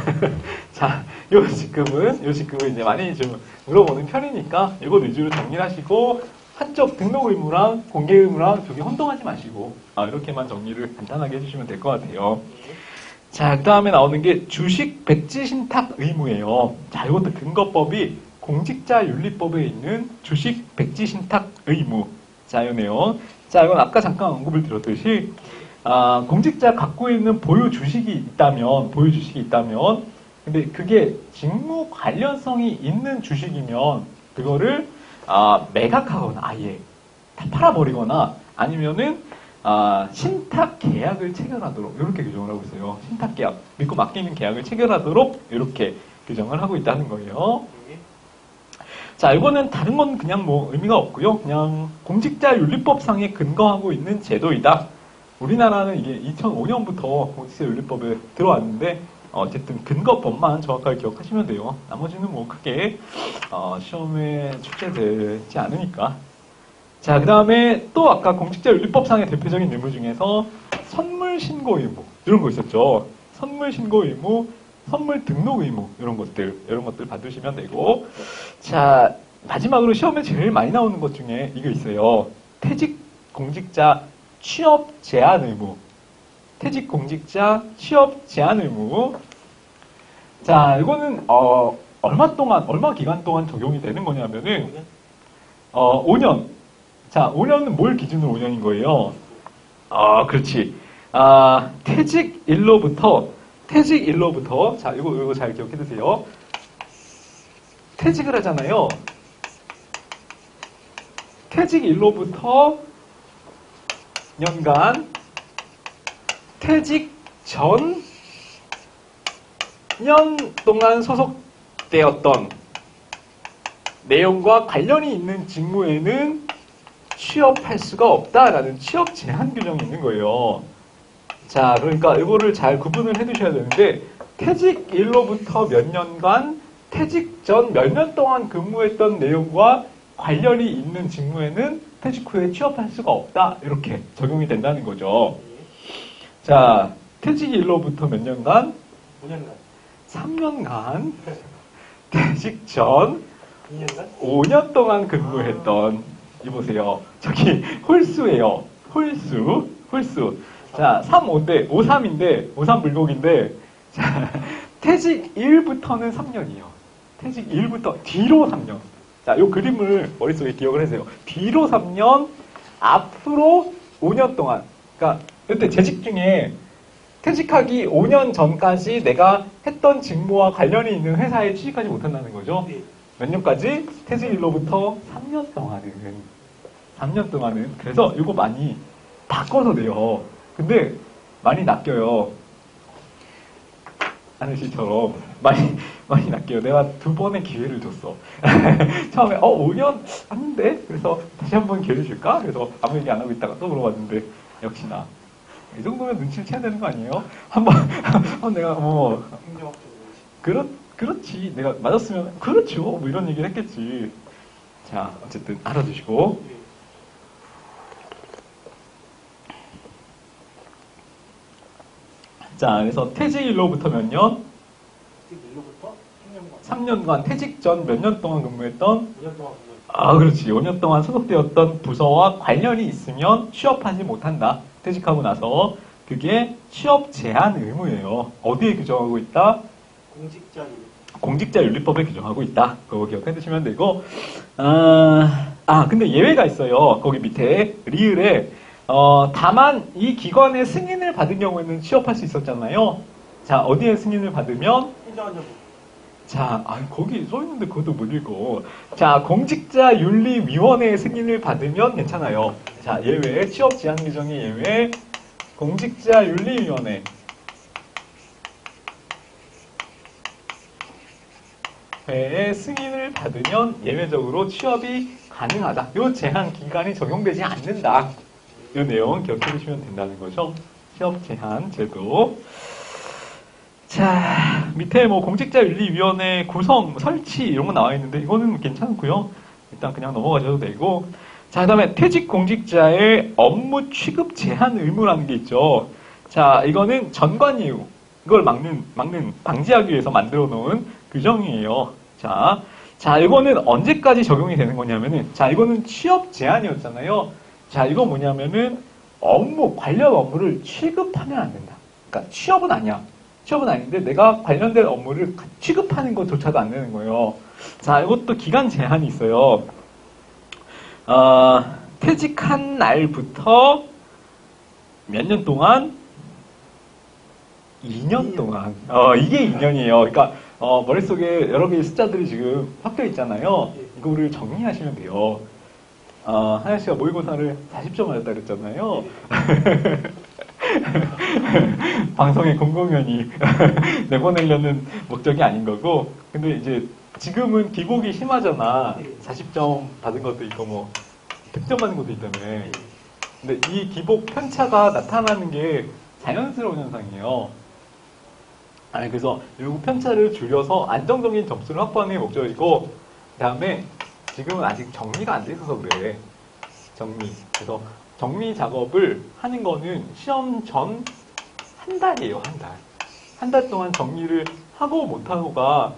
자, 요 직급은 이제 많이 좀 물어보는 편이니까 이거 위주로 정리하시고 한쪽 등록 의무랑 공개 의무랑 저기 혼동하지 마시고 이렇게만 정리를 간단하게 해주시면 될 것 같아요. 자, 그 다음에 나오는 게 주식 백지 신탁 의무예요. 자, 이것도 근거법이 공직자윤리법에 있는 주식 백지 신탁 의무. 자, 요 내용. 자, 이건 아까 잠깐 언급을 드렸듯이 공직자 갖고 있는 보유 주식이 있다면, 근데 그게 직무 관련성이 있는 주식이면 그거를 매각하거나 아예 다 팔아버리거나 아니면은 신탁 계약을 체결하도록 이렇게 규정을 하고 있어요. 신탁 계약, 믿고 맡기는 계약을 체결하도록 이렇게 규정을 하고 있다는 거예요. 자, 이거는 다른 건 그냥 뭐 의미가 없고요. 그냥 공직자윤리법상에 근거하고 있는 제도이다. 우리나라는 이게 2005년부터 공직자윤리법에 들어왔는데 어쨌든 근거법만 정확하게 기억하시면 돼요. 나머지는 뭐 크게 시험에 출제되지 않으니까. 자, 그 다음에 또 아까 공직자윤리법상의 대표적인 의무 중에서 선물 신고 의무 이런 거 있었죠. 선물 신고 의무, 선물 등록 의무 이런 것들 받으시면 되고. 자, 마지막으로 시험에 제일 많이 나오는 것 중에 이거 있어요. 퇴직 공직자 취업 제한 의무. 퇴직 공직자 취업 제한 의무. 자, 이거는 얼마 기간 동안 적용이 되는 거냐면은 5년. 자, 5년은 뭘 기준으로 5년인 거예요? 그렇지. 퇴직일로부터, 자, 이거 잘 기억해 두세요. 퇴직을 하잖아요. 퇴직일로부터 년간, 퇴직 전 년 동안 소속되었던 내용과 관련이 있는 직무에는 취업할 수가 없다라는 취업 제한 규정이 있는 거예요. 자, 그러니까 이거를 잘 구분을 해 두셔야 되는데, 퇴직일로부터 몇 년간, 퇴직 전 몇 년 동안 근무했던 내용과 관련이 있는 직무에는 퇴직 후에 취업할 수가 없다. 이렇게 적용이 된다는 거죠. 자, 퇴직일로부터 몇 년간? 5년간. 3년간, 퇴직 전 2년간? 5년 동안 근무했던, 이보세요. 저기 홀수예요. 홀수. 자, 3, 5인데, 5, 3인데, 5, 3 불곡인데, 자, 퇴직 1부터는 3년이에요. 퇴직 1부터 뒤로 3년. 자, 요 그림을 머릿속에 기억을 해주세요. 뒤로 3년, 앞으로 5년 동안. 그러니까, 그때 재직 중에 퇴직하기 5년 전까지 내가 했던 직무와 관련이 있는 회사에 취직하지 못한다는 거죠. 네. 몇 년까지? 퇴직일로부터 3년 동안은. 그래서 이거 많이 바꿔서 내요. 근데 많이 낚여요. 아저씨처럼 많이 낚여요. 내가 2번의 기회를 줬어. 처음에 5년 아닌데? 그래서 다시 한번 기회를 줄까? 그래서 아무 얘기 안 하고 있다가 또 물어봤는데 역시나 이 정도면 눈치를 채야 되는 거 아니에요? 한번 내가 행정학적으로. 그렇지. 내가 맞았으면 그렇죠. 뭐 이런 얘기를 했겠지. 자, 어쨌든 알아두시고. 네. 자, 그래서 퇴직일로부터 몇 년? 퇴직일로부터 3년간. 3년간 퇴직 전 몇 년 동안 근무했던? 5년 동안 근무. 그렇지. 5년 동안 소속되었던 부서와 관련이 있으면 취업하지 못한다. 퇴직하고 나서. 그게 취업 제한 의무예요. 어디에 규정하고 있다? 공직자윤리법에 규정하고 있다. 그거 기억해 두시면 되고. 근데 예외가 있어요. 거기 밑에 리을에 다만 이 기관의 승인을 받은 경우에는 취업할 수 있었잖아요. 자, 어디에 승인을 받으면? 행정안전부. 자, 거기 써 있는데 그것도 못 읽어. 자, 공직자윤리위원회의 승인을 받으면 괜찮아요. 자, 예외, 취업 제한 규정의 예외, 공직자윤리위원회. 회의 승인을 받으면 예외적으로 취업이 가능하다. 이 제한 기간이 적용되지 않는다. 이 내용 기억해 두시면 된다는 거죠. 취업 제한 제도. 자, 밑에 뭐 공직자윤리위원회 구성, 설치 이런 거 나와 있는데 이거는 괜찮고요. 일단 그냥 넘어가셔도 되고. 자, 그다음에 퇴직 공직자의 업무 취급 제한 의무라는 게 있죠. 자, 이거는 전관 이유, 이걸 막는 방지하기 위해서 만들어 놓은 규정이에요. 자, 이거는 언제까지 적용이 되는 거냐면은, 자, 이거는 취업 제한이었잖아요. 자, 이거 뭐냐면은 관련 업무를 취급하면 안 된다. 그러니까 취업은 아니야. 취업은 아닌데 내가 관련된 업무를 취급하는 것조차도 안 되는 거예요. 자, 이것도 기간 제한이 있어요. 퇴직한 날부터 몇 년 동안? 2년 동안. 이게 2년이에요. 그러니까 머릿속에 여러 개의 숫자들이 지금 섞여 있잖아요. 이거를 정리하시면 돼요. 하연 씨가 모의고사를 40점 맞았다 그랬잖아요. 방송의 공공연히 내보내려는 목적이 아닌 거고, 근데 이제 지금은 기복이 심하잖아. 40점 받은 것도 있고 뭐 100점 받은 것도 있다며. 근데 이 기복 편차가 나타나는 게 자연스러운 현상이에요. 그래서 이 편차를 줄여서 안정적인 점수를 확보하는 게 목적이고, 그 다음에 지금은 아직 정리가 안 돼 있어서 그래. 그래서 정리 작업을 하는 거는 시험 전 한 달이에요, 한 달. 한 달 동안 정리를 하고 못하고가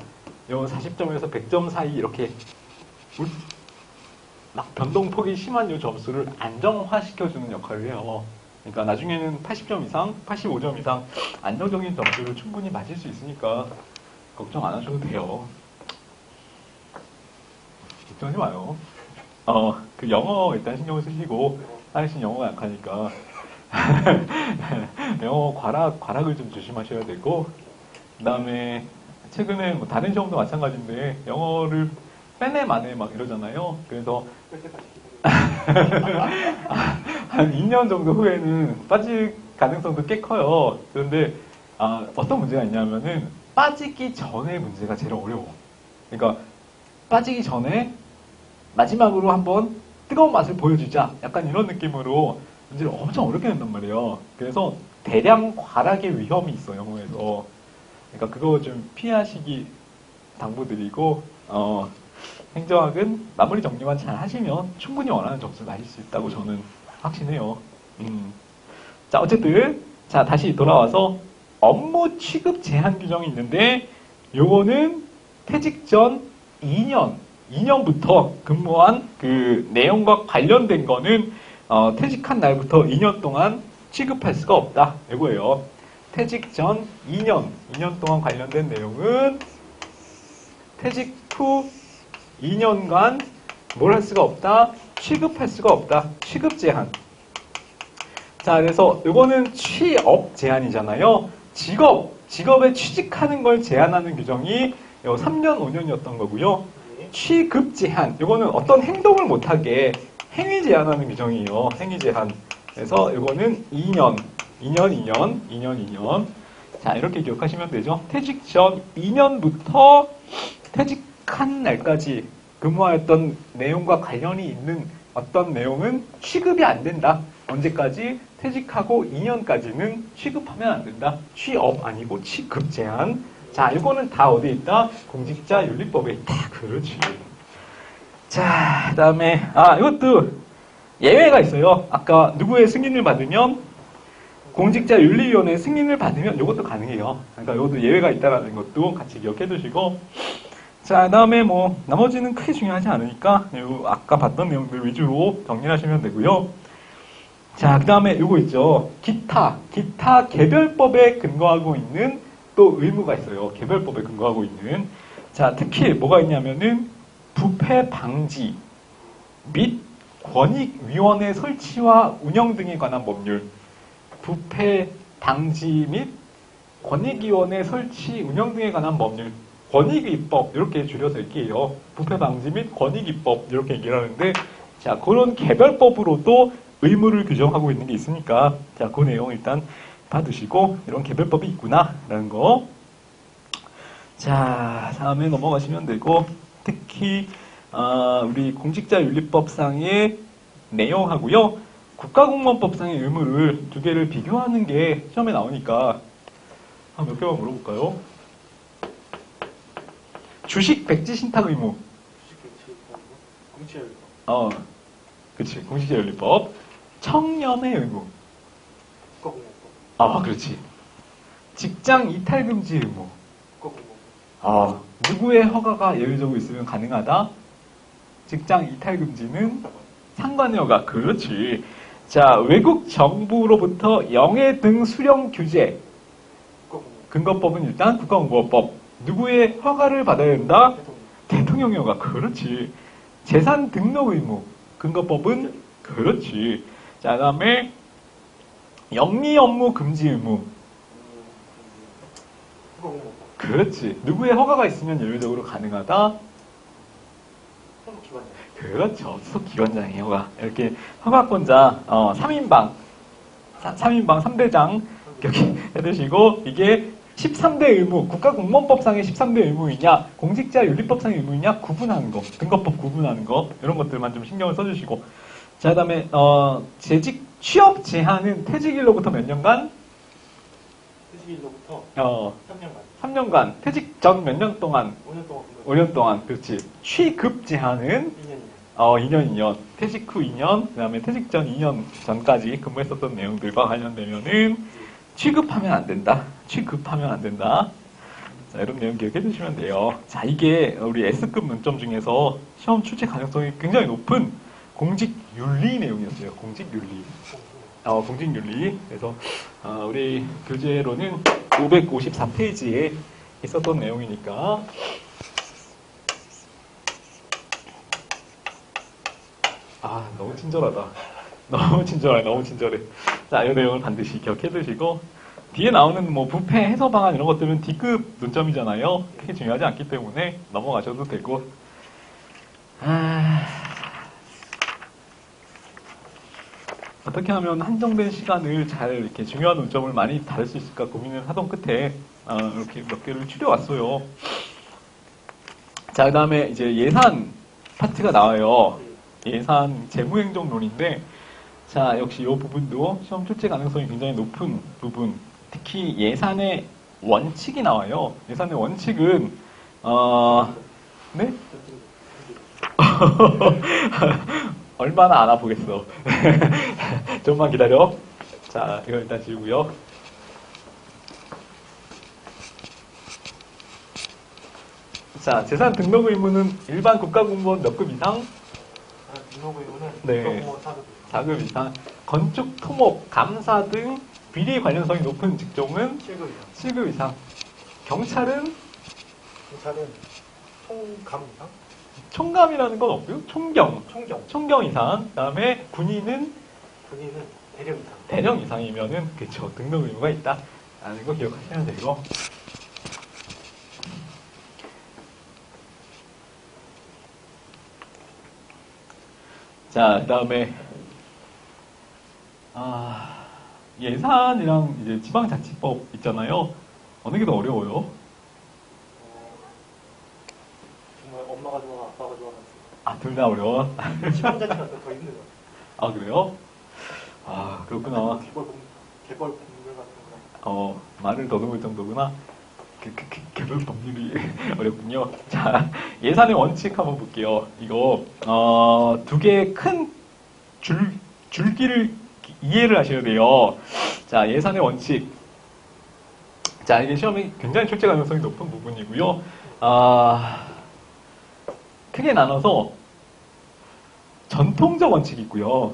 40점에서 100점 사이 이렇게 막 변동폭이 심한 이 점수를 안정화시켜주는 역할을 해요. 그러니까 나중에는 80점 이상, 85점 이상 안정적인 점수를 충분히 맞을 수 있으니까 걱정 안 하셔도 돼요. 걱정하지 마요. 그 영어 일단 신경을 쓰시고, 하신 영어가 약하니까 영어 과락을 좀 조심하셔야 되고, 그 다음에 최근에 뭐 다른 시험도 마찬가지인데 영어를 빼내 마내 막 이러잖아요. 그래서 한 2년 정도 후에는 빠질 가능성도 꽤 커요. 그런데 어떤 문제가 있냐면은 빠지기 전에 문제가 제일 어려워. 그러니까 빠지기 전에 마지막으로 한번 뜨거운 맛을 보여주자, 약간 이런 느낌으로 문제를 엄청 어렵게 낸단 말이에요. 그래서 대량 과락의 위험이 있어, 영어에서. 그러니까 그거 좀 피하시기 당부드리고, 행정학은 마무리 정리만 잘 하시면 충분히 원하는 점수를 맞을 수 있다고 저는 확신해요. 자, 어쨌든 자, 다시 돌아와서 업무 취급 제한 규정이 있는데, 요거는 퇴직 전 2년부터 근무한 그 내용과 관련된 거는 퇴직한 날부터 2년 동안 취급할 수가 없다. 이거예요. 퇴직 전 2년 동안 관련된 내용은 퇴직 후 2년간 뭘 할 수가 없다? 취급할 수가 없다. 취급 제한. 자, 그래서 이거는 취업 제한이잖아요. 직업에 취직하는 걸 제한하는 규정이 3년, 5년이었던 거고요. 취급 제한. 이거는 어떤 행동을 못하게 행위 제한하는 규정이에요. 행위 제한. 그래서 이거는 2년. 자, 이렇게 기억하시면 되죠. 퇴직 전 2년부터 퇴직한 날까지 근무하였던 내용과 관련이 있는 어떤 내용은 취급이 안 된다. 언제까지? 퇴직하고 2년까지는 취급하면 안 된다. 취업 아니고 취급 제한. 자, 이거는 다 어디에 있다? 공직자윤리법에 있다. 그렇지. 자, 그 다음에 이것도 예외가 있어요. 아까 누구의 승인을 받으면, 공직자윤리위원회의 승인을 받으면 이것도 가능해요. 그러니까 이것도 예외가 있다는 것도 같이 기억해 두시고, 자, 그 다음에 뭐 나머지는 크게 중요하지 않으니까 아까 봤던 내용들 위주로 정리하시면 되고요. 자, 그 다음에 이거 있죠. 기타 개별법에 근거하고 있는 또 의무가 있어요. 개별법에 근거하고 있는. 자, 특히 뭐가 있냐면은 부패 방지 및 권익위원회 설치와 운영 등에 관한 법률. 부패 방지 및 권익위원회 설치, 운영 등에 관한 법률. 권익위법 이렇게 줄여서 얘기해요. 부패 방지 및 권익위법 이렇게 얘기를 하는데, 자, 그런 개별법으로도 의무를 규정하고 있는 게 있으니까, 자, 그 내용 일단 봐두시고, 이런 개별법이 있구나라는 거. 자, 다음에 넘어가시면 되고, 특히 우리 공직자윤리법상의 내용하고요. 국가공무원법상의 의무를 두 개를 비교하는 게 시험에 나오니까 몇 개만 물어볼까요? 주식 백지 신탁 의무. 공치열법. 그치. 공시지연리법. 청년의 의무. 국가공무원법. 그렇지. 직장 이탈 금지 의무. 국가공무원법. 누구의 허가가 예외적으로 있으면 가능하다? 직장 이탈 금지는 상관의 허가. 그렇지. 자, 외국 정부로부터 영해 등 수령 규제. 국가공무원법. 근거법은 일단 국가공무원법. 누구의 허가를 받아야 된다? 대통령. 대통령의 허가. 그렇지. 재산 등록 의무. 근거법은 그렇지. 자, 그 다음에 영리 업무 금지 의무. 국가공무원법. 그렇지. 누구의 허가가 있으면 예외적으로 가능하다? 소속기관장. 그렇죠. 수석기관장의 허가. 이렇게 허가권자 3인방 3대장 여기 해두시고 이게 13대 의무, 국가공무원법상의 13대 의무이냐, 공직자윤리법상의 의무이냐 구분하는 거, 등급법 구분하는 거 이런 것들만 좀 신경을 써주시고 자, 그 다음에 재직 취업 제한은 퇴직일로부터 몇 년간? 퇴직일로부터 3년간. 3년간. 퇴직 전 몇 년 동안? 5년 동안 5년 동안. 그렇지. 취급 제한은 2년. 퇴직 후 2년, 그 다음에 퇴직 전 2년 전까지 근무했었던 내용들과 관련되면은 취급하면 안 된다. 취급하면 안 된다. 자, 이런 내용 기억해 두시면 돼요. 자, 이게 우리 S급 문점 중에서 시험 출제 가능성이 굉장히 높은 공직윤리 내용이었어요. 공직윤리. 공직윤리. 그래서 우리 교재로는 554페이지에 있었던 내용이니까 너무 친절하다. 너무 친절해. 자, 이 내용을 반드시 기억해 두시고 뒤에 나오는 뭐 부패 해소 방안 이런 것들은 D급 논점이잖아요. 크게 중요하지 않기 때문에 넘어가셔도 되고. 어떻게 하면 한정된 시간을 잘 이렇게 중요한 논점을 많이 다룰 수 있을까 고민을 하던 끝에 이렇게 몇 개를 추려왔어요. 자, 그 다음에 이제 예산 파트가 나와요. 예산 재무행정론인데, 자, 역시 이 부분도 시험 출제 가능성이 굉장히 높은 부분. 특히 예산의 원칙이 나와요. 예산의 원칙은, 네? 얼마나 알아보겠어. 좀만 기다려. 자, 이거 일단 지우고요. 자, 재산 등록 의무는 일반 국가공무원 몇 급 이상? 등록 의무는 네. 국가공무원 4급. 4급 이상. 건축, 토목, 감사 등 비리 관련성이 높은 직종은 7급 이상. 7급 이상. 경찰은 경찰은 총감 이상? 총감이라는 건 없고요. 총경. 총경. 총경 이상. 그 다음에 군인은 군인은 대령 이상. 대령 이상이면은, 그쵸. 등록 의무가 있다. 라는 거 기억하셔야 되고. 자, 그 다음에, 예산이랑 이제 지방자치법 있잖아요. 어느 게 더 어려워요? 정말 엄마가 좋아, 아빠가 좋아. 둘 다 어려워. 시간자체가 더 힘든 것 같아요. 그래요? 그렇구나. 개벌 법률 같은 거. 말을 더듬을 정도구나. 개별 법률이 어렵군요. 자, 예산의 원칙 한번 볼게요. 이거, 두 개의 큰 줄기를 이해를 하셔야 돼요. 자, 예산의 원칙. 자, 이게 시험에 굉장히 출제 가능성이 높은 부분이고요. 크게 나눠서 전통적 원칙이 있고요.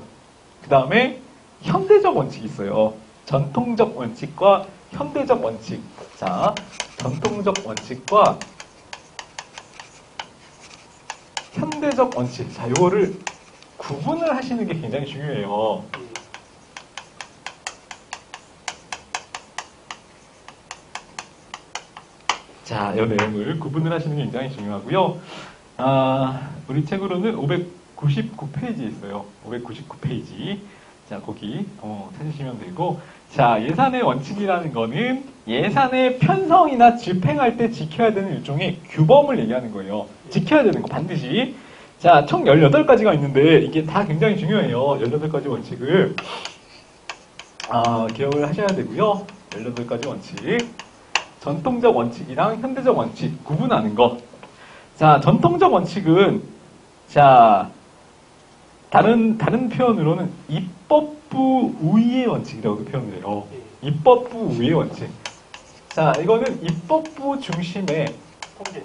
그 다음에 현대적 원칙이 있어요. 전통적 원칙과 현대적 원칙. 자, 전통적 원칙과 현대적 원칙. 자, 이거를 구분을 하시는 게 굉장히 중요해요. 자, 이 내용을 구분을 하시는 게 굉장히 중요하고요. 우리 책으로는 599페이지에 있어요. 599페이지. 자, 거기 찾으시면 되고. 자, 예산의 원칙이라는 거는 예산의 편성이나 집행할 때 지켜야 되는 일종의 규범을 얘기하는 거예요. 지켜야 되는 거 반드시. 자, 총 18가지가 있는데 이게 다 굉장히 중요해요. 18가지 원칙을 기억을 하셔야 되고요. 18가지 원칙. 전통적 원칙이랑 현대적 원칙 구분하는 거. 자, 전통적 원칙은 자, 다른 표현으로는 입법부 우위의 원칙이라고 표현을 해요. 입법부 우위의 원칙. 자, 이거는 입법부 중심의 통제.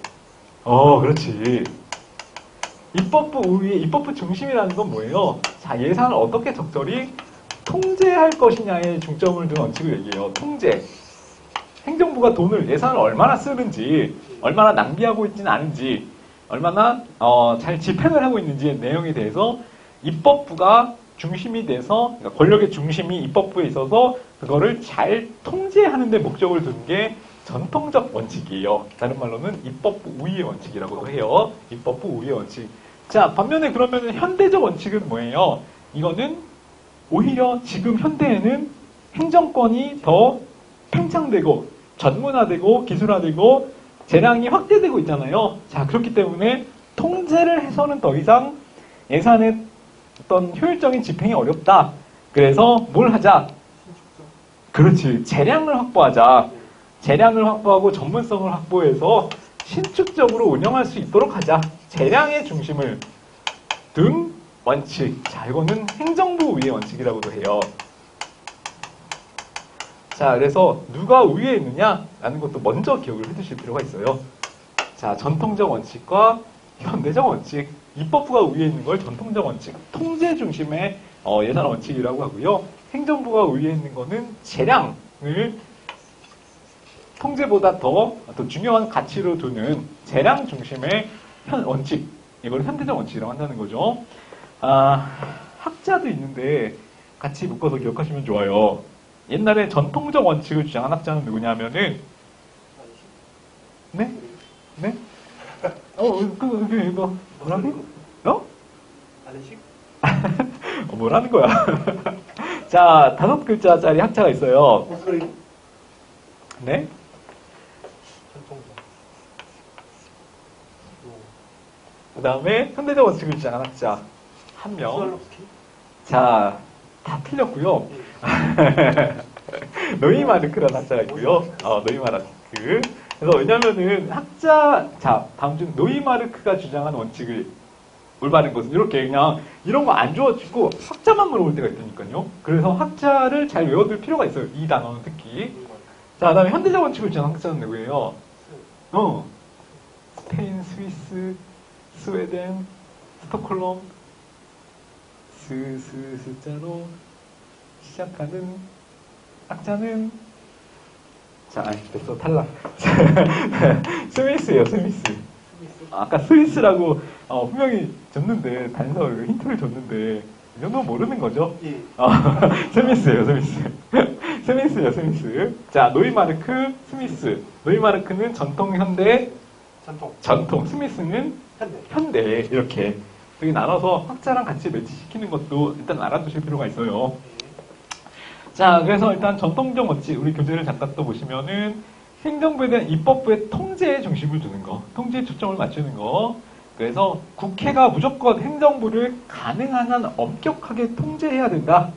그렇지. 입법부 우위의 입법부 중심이라는 건 뭐예요? 자, 예산을 어떻게 적절히 통제할 것이냐에 중점을 둔 원칙을 얘기해요. 통제. 행정부가 예산을 얼마나 쓰는지, 얼마나 낭비하고 있지는 않은지, 얼마나 잘 집행을 하고 있는지의 내용에 대해서 입법부가 중심이 돼서, 그러니까 권력의 중심이 입법부에 있어서 그거를 잘 통제하는 데 목적을 둔 게 전통적 원칙이에요. 다른 말로는 입법부 우위의 원칙이라고도 해요. 입법부 우위의 원칙. 자, 반면에 그러면 현대적 원칙은 뭐예요? 이거는 오히려 지금 현대에는 행정권이 더 팽창되고 전문화되고 기술화되고 재량이 확대되고 있잖아요. 자, 그렇기 때문에 통제를 해서는 더 이상 예산의 어떤 효율적인 집행이 어렵다. 그래서 뭘 하자? 그렇지. 재량을 확보하자. 재량을 확보하고 전문성을 확보해서 신축적으로 운영할 수 있도록 하자. 재량의 중심을 둔 원칙. 자, 이거는 행정부 우위의 원칙이라고도 해요. 자, 그래서 누가 우위에 있느냐라는 것도 먼저 기억을 해두실 필요가 있어요. 자, 전통적 원칙과 현대적 원칙. 입법부가 우위에 있는 걸 전통적 원칙, 통제 중심의 예산 원칙이라고 하고요. 행정부가 우위에 있는 거는 재량을 통제보다 더 중요한 가치로 두는 재량 중심의 원칙. 이걸 현대적 원칙이라고 한다는 거죠. 학자도 있는데 같이 묶어서 기억하시면 좋아요. 옛날에 전통적 원칙을 주장한 학자는 누구냐면은, 네? 네? 이거, 뭐라고? 아저씨? 뭐라는 거야? 자, 5글자짜리 학자가 있어요. 목소리. 네? 전통적. 그 다음에 현대적 원칙을 주장한 학자 한 명. 스왈롭스키? 자, 다 틀렸고요. 노이마르크라는 학자가 있고요. 노이마르크. 그래서 왜냐면은 자, 다음 중 노이마르크가 주장한 원칙을 올바른 것은 이렇게 그냥 이런 거 안 주어지고 학자만 물어볼 때가 있다니까요. 그래서 학자를 잘 외워둘 필요가 있어요. 이 단어는 특히. 자, 그 다음에 현대적 원칙을 주장한 학자는 누구예요? 스페인, 스위스, 스웨덴, 스톡홀름, 스자로 시작하는 학자는 자, 됐어. 탈락. 스미스예요, 스미스. 아까 스위스라고 분명히 줬는데 단서를 힌트를 줬는데 이 정도 모르는 거죠? 예. 스미스예요, 스미스. 스미스예요, 스미스. 자, 노이마르크, 스미스. 노이마르크는 전통, 현대, 전통. 스미스는 현대. 이렇게 여기 나눠서 학자랑 같이 매치시키는 것도 일단 알아두실 필요가 있어요. 자, 그래서 일단 전통적 원칙, 우리 교재를 잠깐 또 보시면은 행정부에 대한 입법부의 통제에 중심을 두는 거, 통제에 초점을 맞추는 거. 그래서 국회가 무조건 행정부를 가능한 한 엄격하게 통제해야 된다.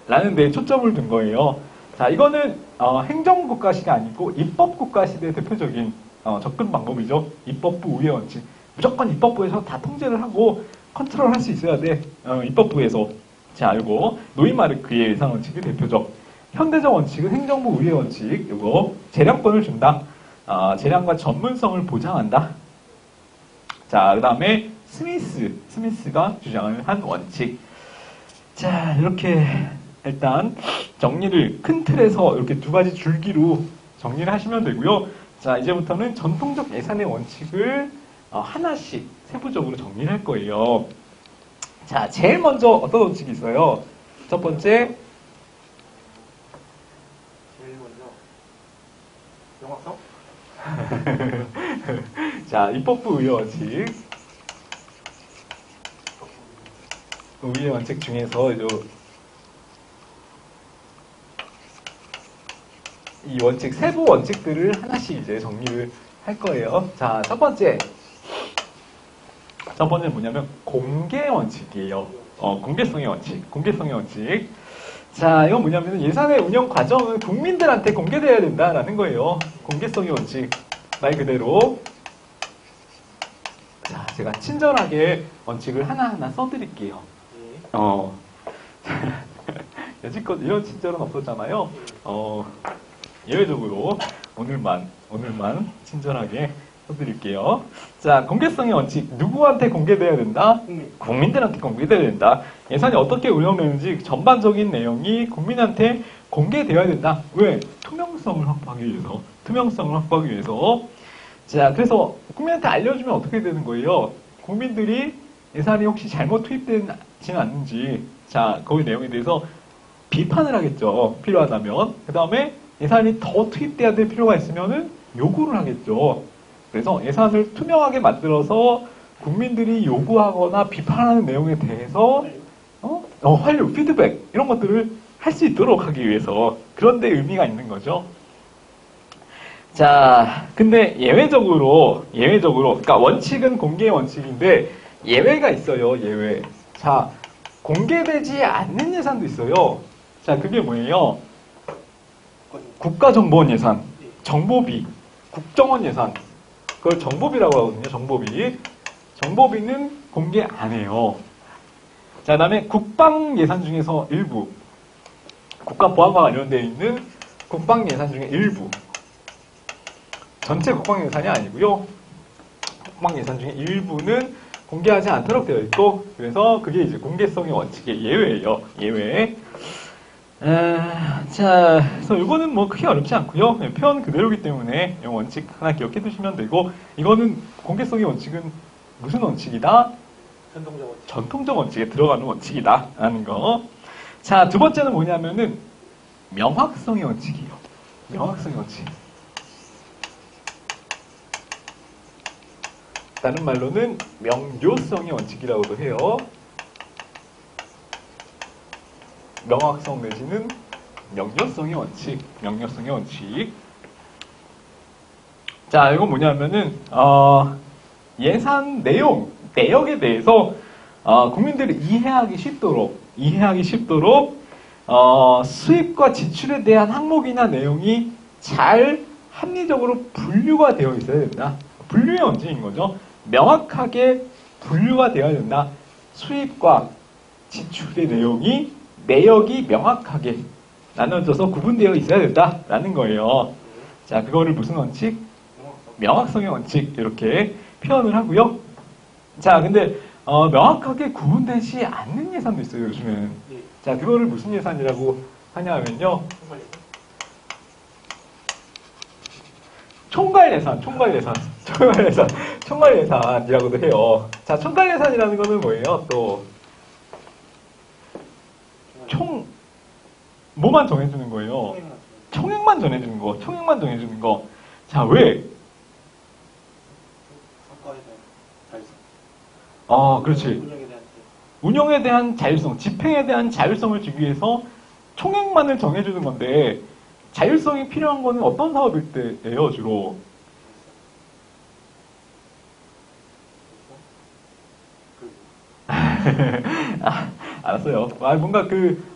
라는 데 초점을 둔 거예요. 자, 이거는 행정국가시가 아니고 입법국가시대의 대표적인 접근 방법이죠. 입법부 우위의 원칙. 무조건 입법부에서 다 통제를 하고 컨트롤 할 수 있어야 돼. 입법부에서. 자, 요거 노이마르크의 예산 원칙이 대표적. 현대적 원칙은 행정부 우위의 원칙. 요거 재량권을 준다. 재량과 전문성을 보장한다. 자, 그 다음에 스미스가 주장을 한 원칙. 자, 이렇게 일단 정리를 큰 틀에서 이렇게 2가지 줄기로 정리를 하시면 되고요. 자, 이제부터는 전통적 예산의 원칙을 하나씩 세부적으로 정리를 할 거예요. 자, 제일 먼저 어떤 원칙이 있어요? 첫 번째, 제일 먼저 영합성? 자, 입법부 우위의 원칙. 우위의 원칙 중에서 이 원칙, 세부 원칙들을 하나씩 이제 정리를 할 거예요. 자, 첫 번째 첫 번째는 뭐냐면 공개 원칙이에요. 공개성의 원칙, 공개성의 원칙. 자, 이건 뭐냐면 예산의 운영 과정은 국민들한테 공개돼야 된다라는 거예요. 공개성의 원칙. 말 그대로. 자, 제가 친절하게 원칙을 하나하나 써드릴게요. 여지껏 이런 친절은 없었잖아요. 예외적으로 오늘만 친절하게 써드릴게요. 자, 공개성의 원칙. 누구한테 공개돼야 된다? 국민들한테 공개돼야 된다. 예산이 어떻게 운영되는지 전반적인 내용이 국민한테 공개되어야 된다. 왜? 투명성을 확보하기 위해서. 투명성을 확보하기 위해서. 자, 그래서 국민한테 알려주면 어떻게 되는 거예요? 국민들이 예산이 혹시 잘못 투입되지는 않는지, 자, 거기 내용에 대해서 비판을 하겠죠. 필요하다면. 그 다음에 예산이 더 투입돼야 될 필요가 있으면은 요구를 하겠죠. 그래서 예산을 투명하게 만들어서 국민들이 요구하거나 비판하는 내용에 대해서 활용, 피드백 이런 것들을 할 수 있도록 하기 위해서 그런 데 의미가 있는 거죠. 자, 근데 예외적으로 그러니까 원칙은 공개의 원칙인데 예외가 있어요. 예외. 자, 공개되지 않는 예산도 있어요. 자, 그게 뭐예요? 국가정보원 예산, 정보비, 국정원 예산. 그걸 정보비라고 하거든요. 정보비. 정보비는 공개 안 해요. 자, 그다음에 국방 예산 중에서 일부, 국가 보안과 관련되어 있는 국방 예산 중에 일부. 전체 국방 예산이 아니고요. 국방 예산 중에 일부는 공개하지 않도록 되어 있고, 그래서 그게 이제 공개성의 원칙의 예외예요. 예외. 자, 그래서 이거는 뭐 크게 어렵지 않고요. 표현 그대로기 때문에 이 원칙 하나 기억해 두시면 되고, 이거는 공개성의 원칙은 무슨 원칙이다? 전통적 원칙. 전통적 원칙에 들어가는 원칙이다 라는 거. 자, 두 번째는 뭐냐면은 명확성의 원칙이에요. 명확성의 원칙. 다른 말로는 명료성의 원칙이라고도 해요. 명확성 내지는 명료성의 원칙. 명료성의 원칙. 자, 이건 뭐냐면은 예산 내역에 대해서 국민들이 이해하기 쉽도록 수입과 지출에 대한 항목이나 내용이 잘 합리적으로 분류가 되어 있어야 된다. 분류의 원칙인 거죠. 명확하게 분류가 되어야 된다. 수입과 지출의 내역이 명확하게 나눠져서 구분되어 있어야 된다라는 거예요. 자, 그거를 무슨 원칙? 명확성의 원칙 이렇게 표현을 하고요. 자, 근데 명확하게 구분되지 않는 예산도 있어요, 요즘엔. 자, 그거를 무슨 예산이라고 하냐면요. 총괄 예산이라고도 해요. 자, 총괄 예산이라는 거는 뭐예요? 또 뭐만 정해주는 거예요? 총액만 정해주는 거. 자, 왜? 성과에 대한 자율성. 그렇지. 운영에 대한 자율성, 집행에 대한 자율성을 주기 위해서 총액만을 정해주는 건데, 자율성이 필요한 거는 어떤 사업일 때예요, 주로? 알았어요. 뭔가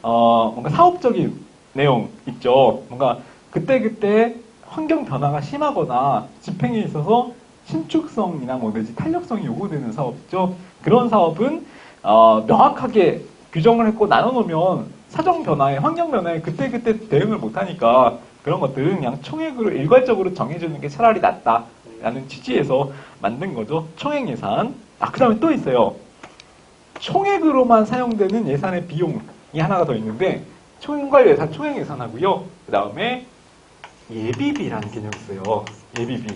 뭔가 사업적인 내용 있죠. 뭔가 그때 환경 변화가 심하거나 집행에 있어서 신축성이나 내지 탄력성이 요구되는 사업 있죠. 그런 사업은 명확하게 규정을 했고 나눠놓으면 사정 변화에, 환경 변화에 그때 대응을 못하니까 그런 것들은 그냥 총액으로 일괄적으로 정해주는 게 차라리 낫다라는 취지에서 만든 거죠. 총액 예산. 그 다음에 또 있어요. 총액으로만 사용되는 예산의 비용이 하나가 더 있는데, 총괄 예산, 총액 예산하고요. 그 다음에 예비비라는 개념이 있어요. 예비비.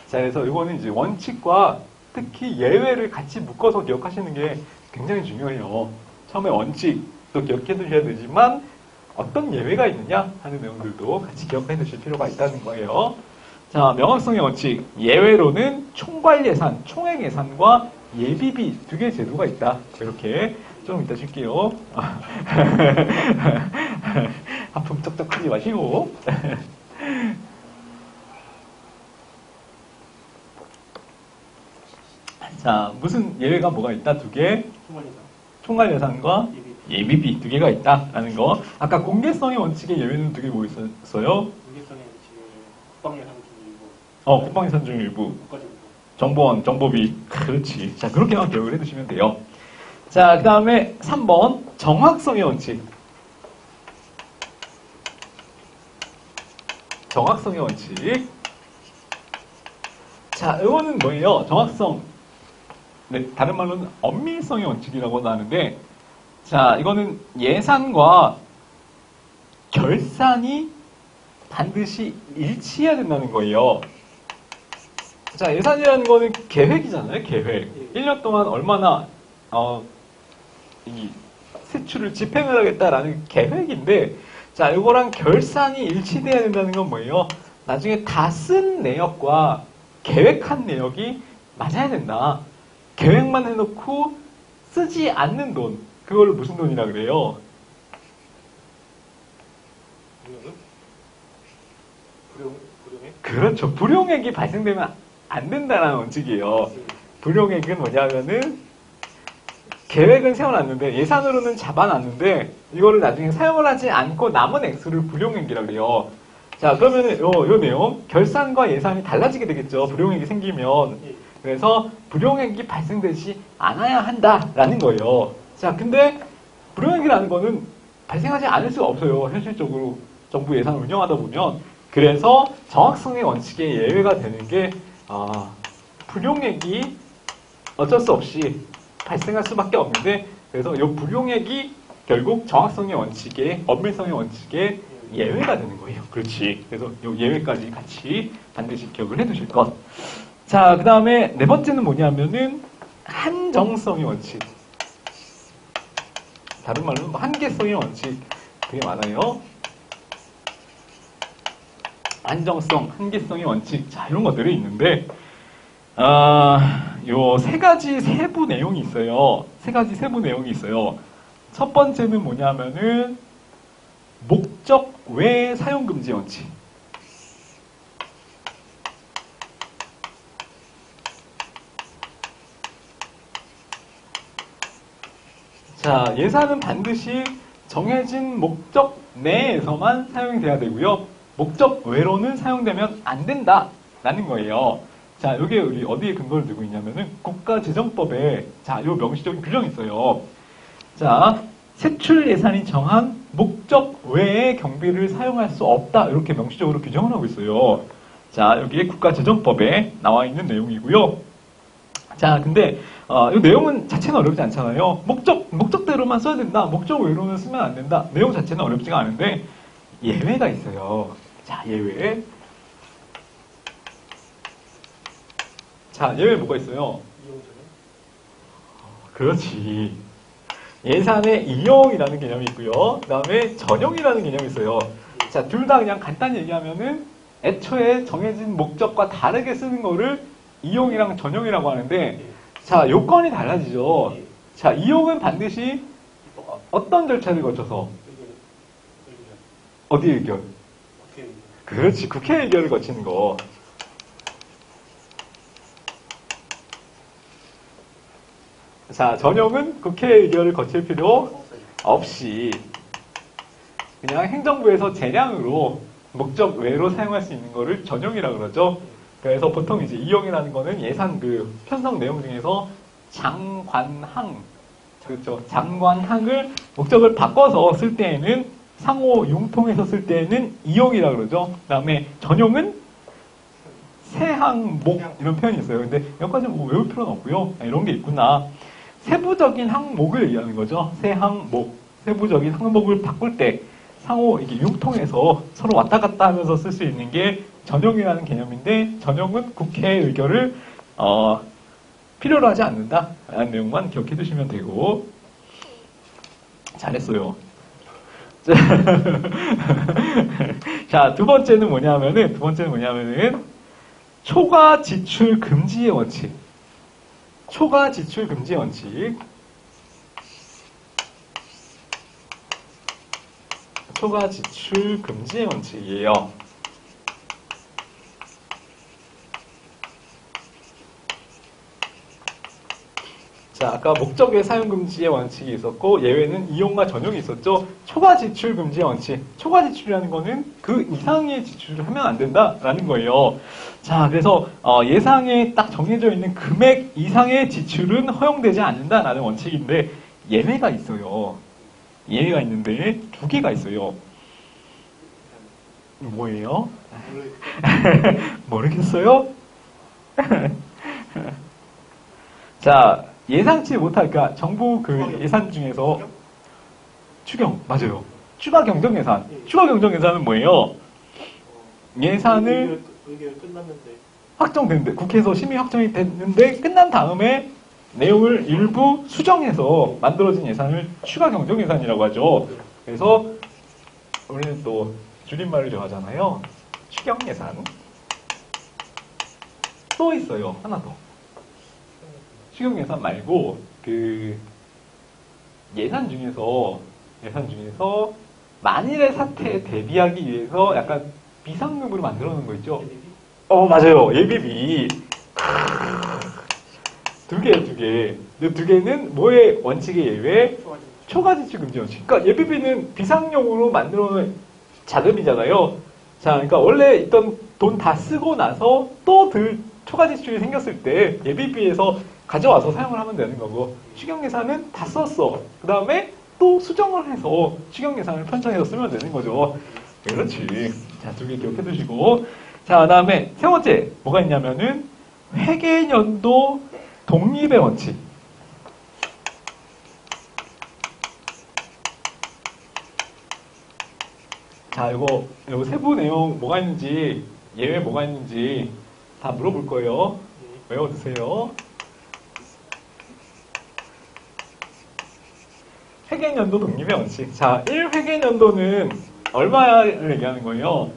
자, 그래서 이거는 이제 원칙과 특히 예외를 같이 묶어서 기억하시는 게 굉장히 중요해요. 처음에 원칙도 기억해 두셔야 되지만 어떤 예외가 있느냐 하는 내용들도 같이 기억해 두실 필요가 있다는 거예요. 자, 명확성의 원칙. 예외로는 총괄 예산, 총액 예산과 예비비 두 개의 제도가 있다. 이렇게 좀 이따 쉴게요. 하품 쩍쩍 하지 마시고. 자, 무슨 예외가 뭐가 있다? 두 개. 총괄예산, 총괄 예산과 예비, 예비비 두 개가 있다라는 거. 아까 공개성의 원칙의 예외는 두 개 뭐 있었어요? 공개성의 지금 국방예산 중 일부, 국방예산 중 일부, 국가정부, 정보원, 정보비. 그렇지. 자, 그렇게만 기억을 해두시면 돼요. 자, 그 다음에 3번 정확성의 원칙. 정확성의 원칙. 자, 이거는 뭐예요? 정확성. 네, 다른 말로는 엄밀성의 원칙이라고도 하는데, 자, 이거는 예산과 결산이 반드시 일치해야 된다는 거예요. 자, 예산이라는 거는 계획이잖아요, 계획. 1년 동안 얼마나, 이 세출을 집행을 하겠다라는 계획인데, 자, 이거랑 결산이 일치돼야 된다는 건 뭐예요? 나중에 다 쓴 내역과 계획한 내역이 맞아야 된다. 계획만 해놓고 쓰지 않는 돈, 그걸 무슨 돈이라 그래요? 불용액? 그렇죠. 불용액이 발생되면 안 된다는 원칙이에요. 불용액은 뭐냐면은 계획은 세워놨는데 예산으로는 잡아놨는데 이거를 나중에 사용을 하지 않고 남은 액수를 불용액이라고 그래요. 자, 그러면은 요 내용 결산과 예산이 달라지게 되겠죠. 불용액이 생기면. 예. 그래서 불용액이 발생되지 않아야 한다라는 거예요. 자, 근데 불용액이라는 거는 발생하지 않을 수가 없어요. 현실적으로 정부 예산을 운영하다 보면. 그래서 정확성의 원칙에 예외가 되는 게 불용액이 어쩔 수 없이 발생할 수밖에 없는데, 그래서 이 불용액이 결국 정확성의 원칙에, 엄밀성의 원칙에 예외가 되는 거예요. 그렇지. 그래서 이 예외까지 같이 반드시 기억을 해두실 것. 자, 그 다음에 네 번째는 뭐냐면은 한정성의 원칙. 다른 말로는 한계성의 원칙. 되게 많아요. 안정성, 한계성의 원칙. 자, 이런 것들이 있는데, 요 세 가지 세부 내용이 있어요. 세 가지 세부 내용이 있어요. 첫 번째는 뭐냐면은 목적 외 사용 금지 원칙. 자, 예산은 반드시 정해진 목적 내에서만 사용이 돼야 되고요. 목적 외로는 사용되면 안 된다라는 거예요. 자, 여기에 우리 어디에 근거를 두고 있냐면은 국가재정법에 자, 요 명시적인 규정이 있어요. 자, 세출 예산이 정한 목적 외의 경비를 사용할 수 없다. 이렇게 명시적으로 규정을 하고 있어요. 자, 여기에 국가재정법에 나와 있는 내용이고요. 자, 근데 이 내용은 자체는 어렵지 않잖아요. 목적대로만 써야 된다. 목적 외로는 쓰면 안 된다. 내용 자체는 어렵지가 않은데 예외가 있어요. 자, 예외. 자, 예외 뭐가 있어요? 이용전에? 그렇지. 예산에 이용이라는 개념이 있고요. 그 다음에 전용이라는 개념이 있어요. 자, 둘 다 그냥 간단히 얘기하면은 애초에 정해진 목적과 다르게 쓰는 거를 이용이랑 전용이라고 하는데, 자, 요건이 달라지죠. 자, 이용은 반드시 어떤 절차를 거쳐서? 어디 의견? 그렇지, 국회 의결을 거치는 거. 자, 전용은 국회 의결을 거칠 필요 없이 그냥 행정부에서 재량으로 목적 외로 사용할 수 있는 거를 전용이라고 그러죠. 그래서 보통 이제 이용이라는 거는 예산 그 편성 내용 중에서 장관항, 그렇죠. 장관항을 목적을 바꿔서 쓸 때에는 상호 융통해서 쓸 때에는 이용이라고 그러죠. 그 다음에 전용은 세항목 이런 표현이 있어요. 근데 여기까지 뭐 외울 필요는 없고요. 이런 게 있구나. 세부적인 항목을 얘기하는 거죠. 세항목. 세부적인 항목을 바꿀 때 상호 이게 융통해서 서로 왔다 갔다 하면서 쓸 수 있는 게 전용이라는 개념인데, 전용은 국회 의결을 필요로 하지 않는다라는 내용만 기억해 두시면 되고. 잘했어요. 자, 두 번째는 뭐냐면은 초과 지출 금지의 원칙. 초과 지출 금지의 원칙. 초과 지출 금지의 원칙이에요. 자, 아까 목적 외 사용 금지의 원칙이 있었고 예외는 이용과 전용이 있었죠. 초과 지출 금지의 원칙. 초과 지출이라는 거는 그 이상의 지출을 하면 안 된다라는 거예요. 자, 그래서 예상에 딱 정해져 있는 금액 이상의 지출은 허용되지 않는다라는 원칙인데 예외가 있어요. 예외가 있는데 두 개가 있어요. 뭐예요? 모르겠어요? 자, 예상치 못할까? 정부 그 예산 중에서 추경, 맞아요. 추가 경정 예산. 추가 경정 예산은 뭐예요? 예산을 의결 끝났는데 확정됐는데, 국회에서 심의 확정이 됐는데, 끝난 다음에 내용을 일부 수정해서 만들어진 예산을 추가 경정 예산이라고 하죠. 그래서 우리는 또 줄임말을 좋아하잖아요. 추경 예산. 또 있어요. 하나 더. 추경 예산 말고 그 예산 중에서 만일의 사태에 대비하기 위해서 약간 비상금으로 만들어 놓은 거 있죠? 맞아요. 예비비. 두 개. 이 두 개는 뭐의 원칙의 예외? 초과 지출 금지 원칙. 그러니까 예비비는 비상용으로 만들어 놓은 자금이잖아요. 자, 그러니까 원래 있던 돈 다 쓰고 나서 또 초과 지출이 생겼을 때 예비비에서 가져와서 사용을 하면 되는 거고, 추경 예산은 다 썼어. 그 다음에 또 수정을 해서 추경 예산을 편성해서 쓰면 되는 거죠. 그렇지. 자, 두 개 기억해 두시고. 자, 그 다음에 세 번째 뭐가 있냐면은 회계연도 독립의 원칙. 자, 이거 세부 내용 뭐가 있는지, 예외 뭐가 있는지 다 물어볼 거예요. 외워두세요. 회계연도 독립의 원칙. 자, 1회계연도는 얼마를 얘기하는 거예요?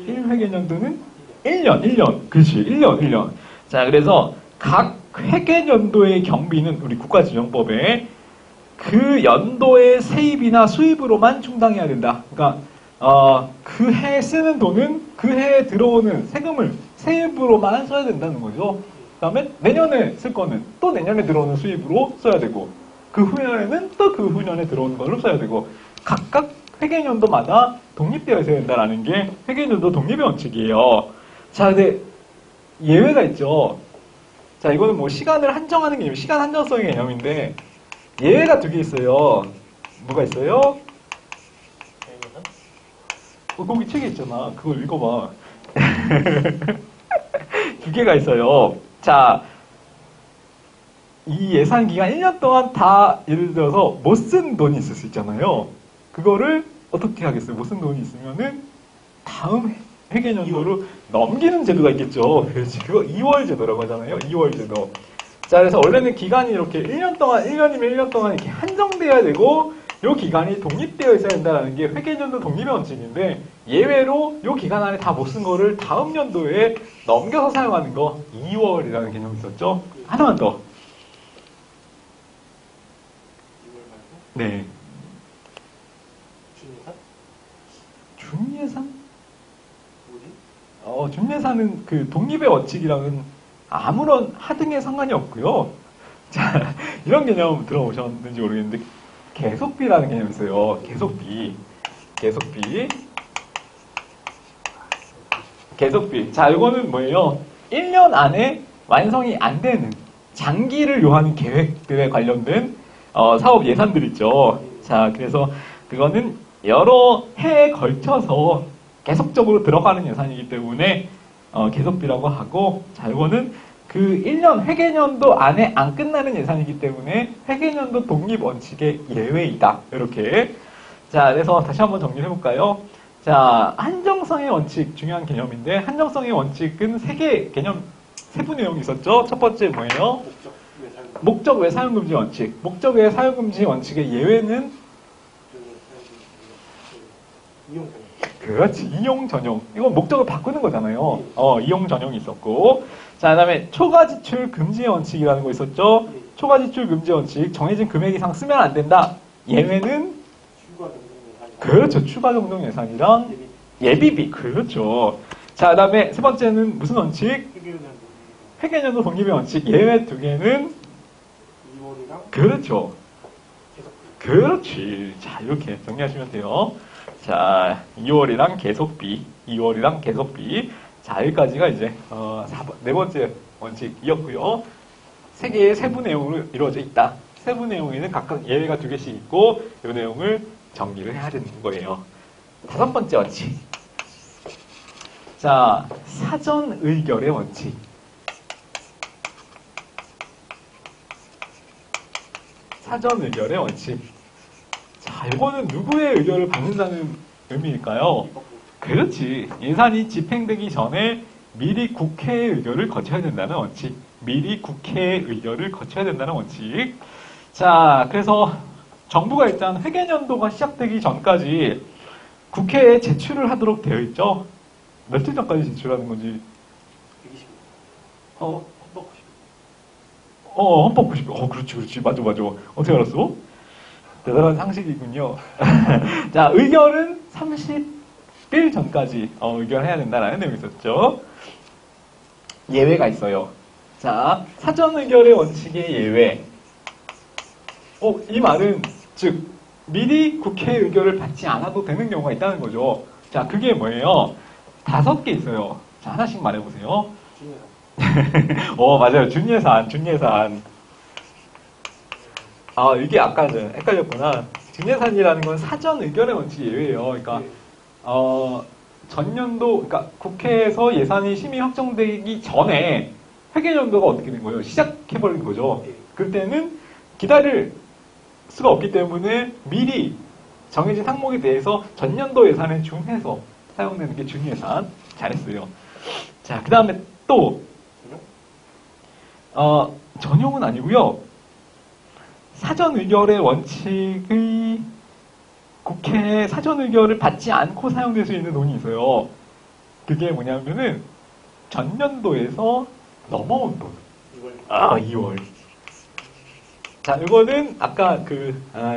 1회계연도는 1년. 그렇지, 1년. 자, 그래서 각 회계연도의 경비는 우리 국가지정법에 그 연도의 세입이나 수입으로만 충당해야 된다. 그러니까 그 해에 쓰는 돈은 그 해에 들어오는 세입으로만 써야 된다는 거죠. 그 다음에 내년에 쓸 거는 또 내년에 들어오는 수입으로 써야 되고, 그 후년에는 또 그 후년에 들어오는 걸로 써야 되고, 각각 회계연도마다 독립되어 있어야 된다는 게 회계연도 독립의 원칙이에요. 자, 근데 예외가 있죠. 자, 이거는 뭐 시간을 한정하는 개념, 시간 한정성의 개념인데 예외가 두 개 있어요. 뭐가 있어요? 거기 책에 있잖아. 그걸 읽어봐. 두 개가 있어요. 자, 이 예산 기간 1년 동안 다 예를 들어서 못 쓴 돈이 있을 수 있잖아요. 그거를 어떻게 하겠어요? 못 쓴 돈이 있으면은 다음 회계연도로 넘기는 제도가 있겠죠. 그렇지. 그거 2월 제도라고 하잖아요. 2월 제도. 자, 그래서 원래는 기간이 이렇게 1년 동안, 1년이면 1년 동안 이렇게 한정돼야 되고, 요 기간이 독립되어 있어야 된다는 게 회계연도 독립의 원칙인데, 예외로 요 기간 안에 다 못 쓴 거를 다음 연도에 넘겨서 사용하는 거, 2월이라는 개념이 있었죠. 하나만 더. 2월 말고 네. 준예산? 준예산? 뭐지? 준예산은 그 독립의 원칙이랑은 아무런 하등의 상관이 없고요. 자, 이런 개념 들어보셨는지 모르겠는데, 계속비라는 개념이 있어요. 계속비. 자, 이거는 뭐예요? 1년 안에 완성이 안 되는 장기를 요하는 계획들에 관련된 사업 예산들 있죠. 자, 그래서 그거는 여러 해에 걸쳐서 계속적으로 들어가는 예산이기 때문에 계속비라고 하고, 자, 이거는 그 1년 회계연도 안에 안 끝나는 예산이기 때문에 회계연도 독립 원칙의 예외이다. 이렇게. 자, 그래서 다시 한번 정리해 볼까요? 자, 한정성의 원칙 중요한 개념인데, 한정성의 원칙은 세 개 개념, 세부 내용이 있었죠. 첫 번째 뭐예요? 목적 외 사용 금지 원칙. 목적 외 사용 금지 원칙의 예외는 이용 그렇지. 이용 전용. 이건 목적을 바꾸는 거잖아요. 이용 전용이 있었고. 자, 그 다음에 초과 지출 금지 원칙이라는 거 있었죠. 초과 지출 금지 원칙. 정해진 금액 이상 쓰면 안 된다. 예외는? 추가 경정 예산. 그렇죠. 추가 경정 예산이랑 예비비. 그렇죠. 자, 그 다음에 세 번째는 무슨 원칙? 회계연도 독립의 원칙. 예외 두 개는? 2월이랑 그렇죠. 계속 그렇지. 자, 이렇게 정리하시면 돼요. 자, 2월이랑 계속비, 2월이랑 계속비. 자, 여기까지가 이제 네 번째 원칙이었고요. 세 개의 세부 내용으로 이루어져 있다. 세부 내용에는 각각 예외가 2개씩 있고 이 내용을 정리를 해야 되는 거예요. 다섯 번째 원칙. 자, 사전 의결의 원칙. 사전 의결의 원칙. 자, 이거는 누구의 의결을 받는다는 의미일까요? 그렇지. 예산이 집행되기 전에 미리 국회의 의결을 거쳐야 된다는 원칙. 미리 국회의 의결을 거쳐야 된다는 원칙. 자, 그래서 정부가 일단 회계연도가 시작되기 전까지 국회에 제출을 하도록 되어 있죠. 며칠 전까지 제출하는 건지. 120일. 어, 헌법 90일. 헌법 90일. 그렇지. 맞아. 어떻게 알았어? 대단한 상식이군요. 자, 의결은 30일 전까지 의결해야 된다는 내용이 있었죠. 예외가 있어요. 자, 사전 의결의 원칙의 예외. 이 말은 즉 미리 국회 의결을 받지 않아도 되는 경우가 있다는 거죠. 자, 그게 뭐예요? 5개 있어요. 자, 하나씩 말해보세요. 중요해요. 맞아요. 준예산. 이게 아까 헷갈렸구나. 준예산이라는 건 사전 의결의 원칙이 예외예요. 그러니까, 네. 전년도, 그러니까 국회에서 예산이 심의 확정되기 전에 회계연도가 어떻게 된 거예요? 시작해버린 거죠. 네. 그때는 기다릴 수가 없기 때문에 미리 정해진 항목에 대해서 전년도 예산에 준해서 사용되는 게 준예산. 잘했어요. 자, 그 다음에 또, 전용은 아니고요. 사전 의결의 원칙의 국회에 사전 의결을 받지 않고 사용될 수 있는 돈이 있어요. 그게 뭐냐면은 전년도에서 넘어온 돈. 2월. 2월. 자, 이거는 아까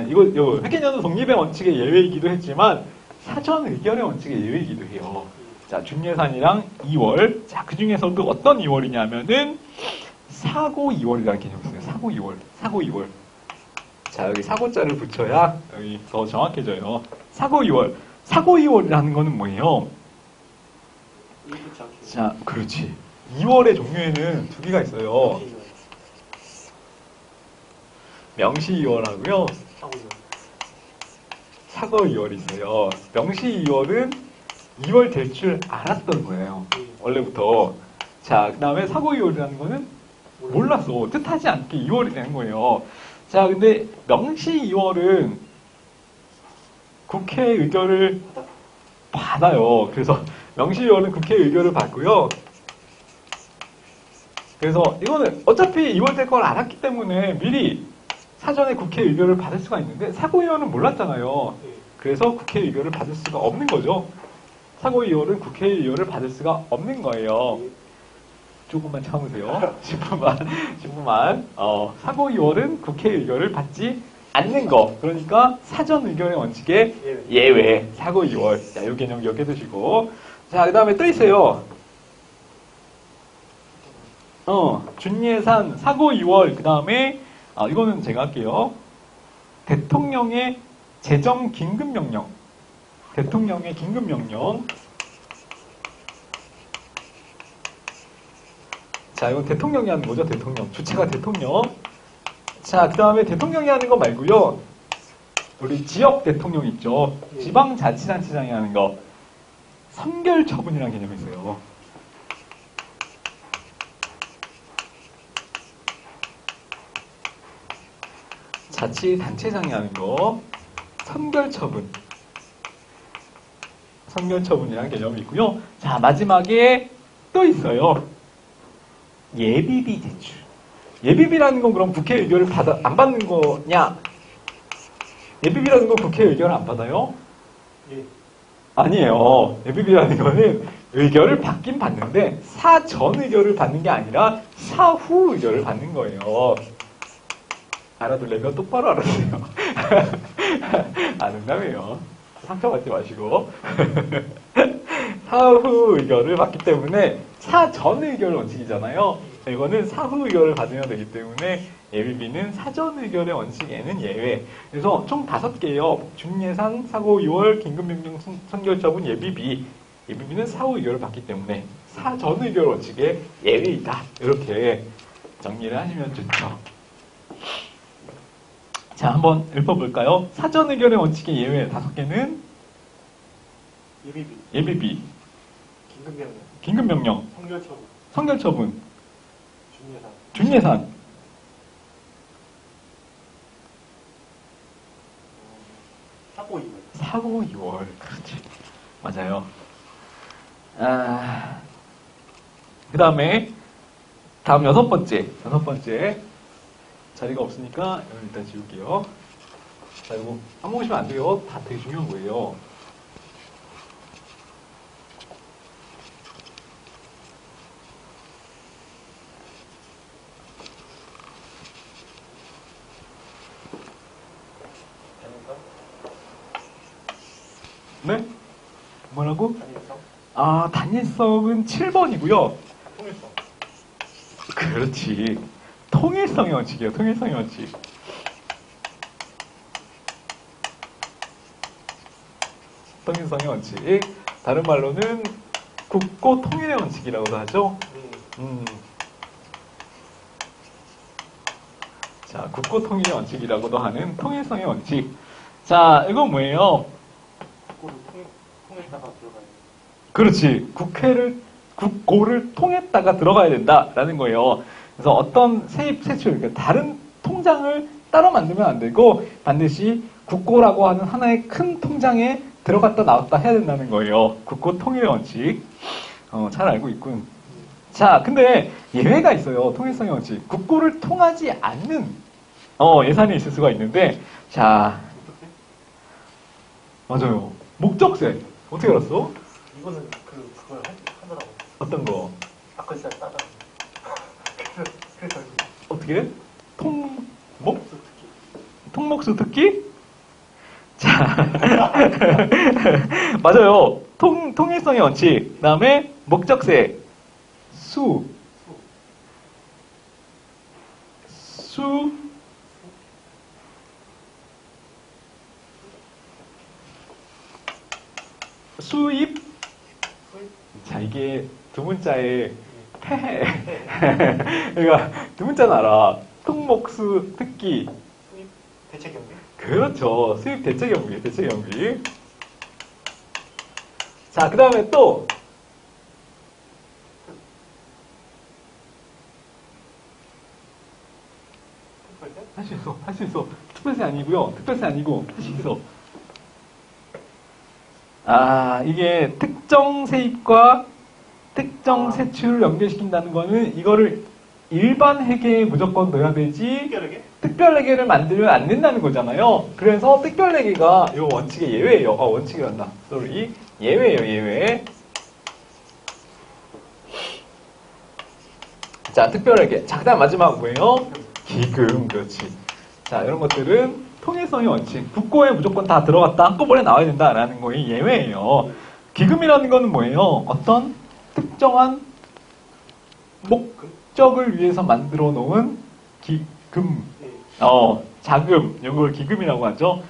이거 회계연도 독립의 원칙의 예외이기도 했지만 사전 의결의 원칙의 예외이기도 해요. 자, 준예산이랑 2월. 자, 그 중에서도 어떤 2월이냐면은 사고 2월이라는 개념이 있어요. 사고 2월. 자, 여기 사고자를 붙여야 여기 더 정확해져요. 사고 2월. 사고 2월이라는 거는 뭐예요? 일부치 않게. 자, 그렇지. 2월의 종류에는 2개가 있어요. 명시 2월하고요. 사고 2월. 사고 2월이 있어요. 명시 2월은 2월 될 줄 알았던 거예요. 원래부터. 자, 그 다음에 사고 2월이라는 거는 몰랐어. 뜻하지 않게 2월이 되는 거예요. 자, 근데 명시 2월은 국회 의결을 받아요. 그래서 명시 2월은 국회 의결을 받고요. 그래서 이거는 어차피 2월 될 걸 알았기 때문에 미리 사전에 국회 의결을 받을 수가 있는데 사고 2월은 몰랐잖아요. 네. 그래서 국회 의결을 받을 수가 없는 거죠. 사고 2월은 국회 의결을 받을 수가 없는 거예요. 조금만 참으세요. 10분만. 사고 2월은 국회 의결을 받지 않는 거. 그러니까 사전 의결의 원칙의 예외. 사고 2월. 자, 이 개념 기억해 두시고. 자, 그 다음에 또 있어요. 준예산, 사고 2월. 그 다음에, 이거는 제가 할게요. 대통령의 재정 긴급명령. 대통령의 긴급명령. 자, 이건 대통령이 하는 거죠, 대통령. 주체가 대통령. 자, 그 다음에 대통령이 하는 거 말고요. 우리 지역 대통령 있죠. 지방자치단체장이 하는 거. 선결처분이라는 개념이 있어요. 자치단체장이 하는 거. 선결처분. 선결처분이라는 개념이 있고요. 자, 마지막에 또 있어요. 예비비 제출. 예비비라는 건 그럼 국회 의결을 안 받는 거냐? 예비비라는 건 국회 의결을 안 받아요? 예. 아니에요. 예비비라는 거는 의결을 받긴 받는데 사전 의결을 받는 게 아니라 사후 의결을 받는 거예요. 알아둘래면 똑바로 알아주세요. 농담이에요. 상처받지 마시고. 사후 의결을 받기 때문에 사전 의결 원칙이잖아요. 이거는 사후 의결을 받으면 되기 때문에 예비비는 사전 의결의 원칙에는 예외. 그래서 총 5개예요. 중예산, 사고 2월, 긴급명령 선결처분, 예비비. 예비비는 사후 의결을 받기 때문에 사전 의결 원칙의 예외이다. 이렇게 정리를 하시면 좋죠. 자, 한번 읊어볼까요? 사전 의결의 원칙의 예외 5개는 예비비, 예비비, 긴급명령, 긴급명령, 성결처분, 선결처분, 중예산, 준예산, 사고 이월. 사고 2월. 그렇지. 맞아요. 그 다음에 다음 6번째. 자리가 없으니까 이걸 일단 지울게요. 자, 이거 까먹으시면 안 돼요. 다 되게 중요한 거예요. 네? 뭐라고? 단일성, 아, 단일성은 7번이고요. 통일성, 그렇지. 통일성의 원칙이에요. 통일성의 원칙. 통일성의 원칙. 다른 말로는 국고 통일의 원칙이라고도 하죠. 자, 국고 통일의 원칙이라고도 하는 통일성의 원칙. 자, 이건 뭐예요? 국고를 통일다가 들어가야 돼. 그렇지. 국고를 통했다가 들어가야 된다라는 거예요. 그래서 어떤 세입, 세출, 그러니까 다른 통장을 따로 만들면 안 되고 반드시 국고라고 하는 하나의 큰 통장에 들어갔다 나왔다 해야 된다는 거예요. 국고 통일 원칙. 잘 알고 있군. 자, 근데 예외가 있어요. 통일성의 원칙. 국고를 통하지 않는 예산이 있을 수가 있는데, 자, 맞아요. 목적세. 어떻게 알았어? 이거는 그걸 하더라고. 어떤 거? 아크리살 따다. 그래서 어떻게? 목수 특히. 통목수 특기? 자, 맞아요. 통일성의 원칙. 그 다음에 목적세. 수. 수입. 자, 이게 두 문자의 폐해. 그러니까 두 문자는 알아. 통목수 특기. 수입 대체 경비. 그렇죠. 수입 대체 경비, 대체 경비. 자, 그 다음에 또 할 수 있어, 할 수 있어. 특별세 아니고요. 특별세 아니고 할 수 있어. 아, 이게 특정 세입과 특정 세출을 연결시킨다는 거는 이거를 일반 회계에 무조건 넣어야 되지 특별하게? 특별회계를 만들면 안 된다는 거잖아요. 그래서 특별회계가 이 원칙의 예외예요. 원칙이란다. 쏘리. 예외예요, 예외. 자, 특별회계. 자, 그 다음 마지막 뭐예요? 기금. 그렇지. 자, 이런 것들은 통일성의 원칙. 국고에 무조건 다 들어갔다. 한꺼번에 나와야 된다라는 거의 예외예요. 기금이라는 거는 뭐예요? 어떤 특정한 목적을 위해서 만들어 놓은 기금. 자금, 이걸 기금이라고 하죠.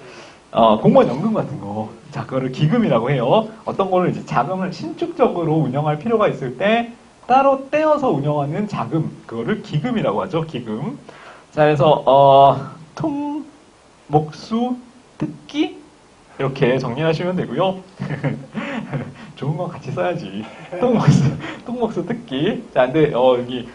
공무원 연금 같은 거. 자, 그거를 기금이라고 해요. 어떤 거를 이제 자금을 신축적으로 운영할 필요가 있을 때 따로 떼어서 운영하는 자금, 그거를 기금이라고 하죠. 기금. 자, 그래서 목수, 특기 이렇게 정리하시면 되고요. 좋은 건 같이 써야지. 통목수, 특기. 자, 근데 여기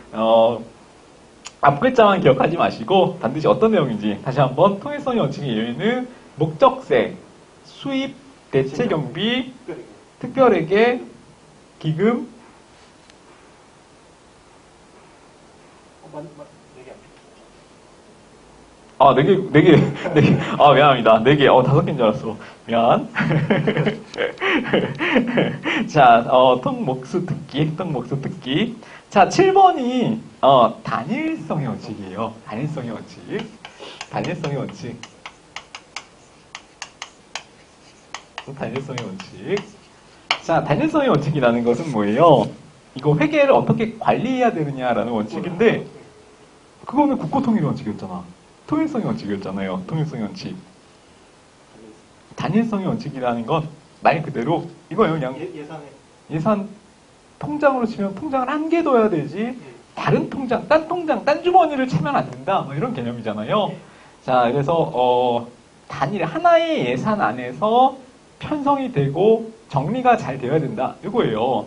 앞 글자만 기억하지 마시고 반드시 어떤 내용인지 다시 한번 통일성의 원칙의 예외는 목적세, 수입, 대체 경비, 특별회계, 기금. 네 개. 미안합니다. 4개. 5개인 줄 알았어. 미안. 자, 통목수 특기. 자, 7번이, 단일성의 원칙이에요. 단일성의 원칙. 자, 단일성의 원칙이라는 것은 뭐예요? 이거 회계를 어떻게 관리해야 되느냐라는 원칙인데, 그거는 국고통일 원칙이었잖아. 통일성의 원칙이었잖아요. 통일성의 원칙. 단일성의 원칙이라는 건 말 그대로 이거예요. 그냥 예산에. 예산 통장으로 치면 통장을 한 개 둬야 되지 예. 다른 통장, 딴 주머니를 채면 안 된다. 뭐 이런 개념이잖아요. 예. 자, 그래서 단일 하나의 예산 안에서 편성이 되고 정리가 잘 되어야 된다. 이거예요.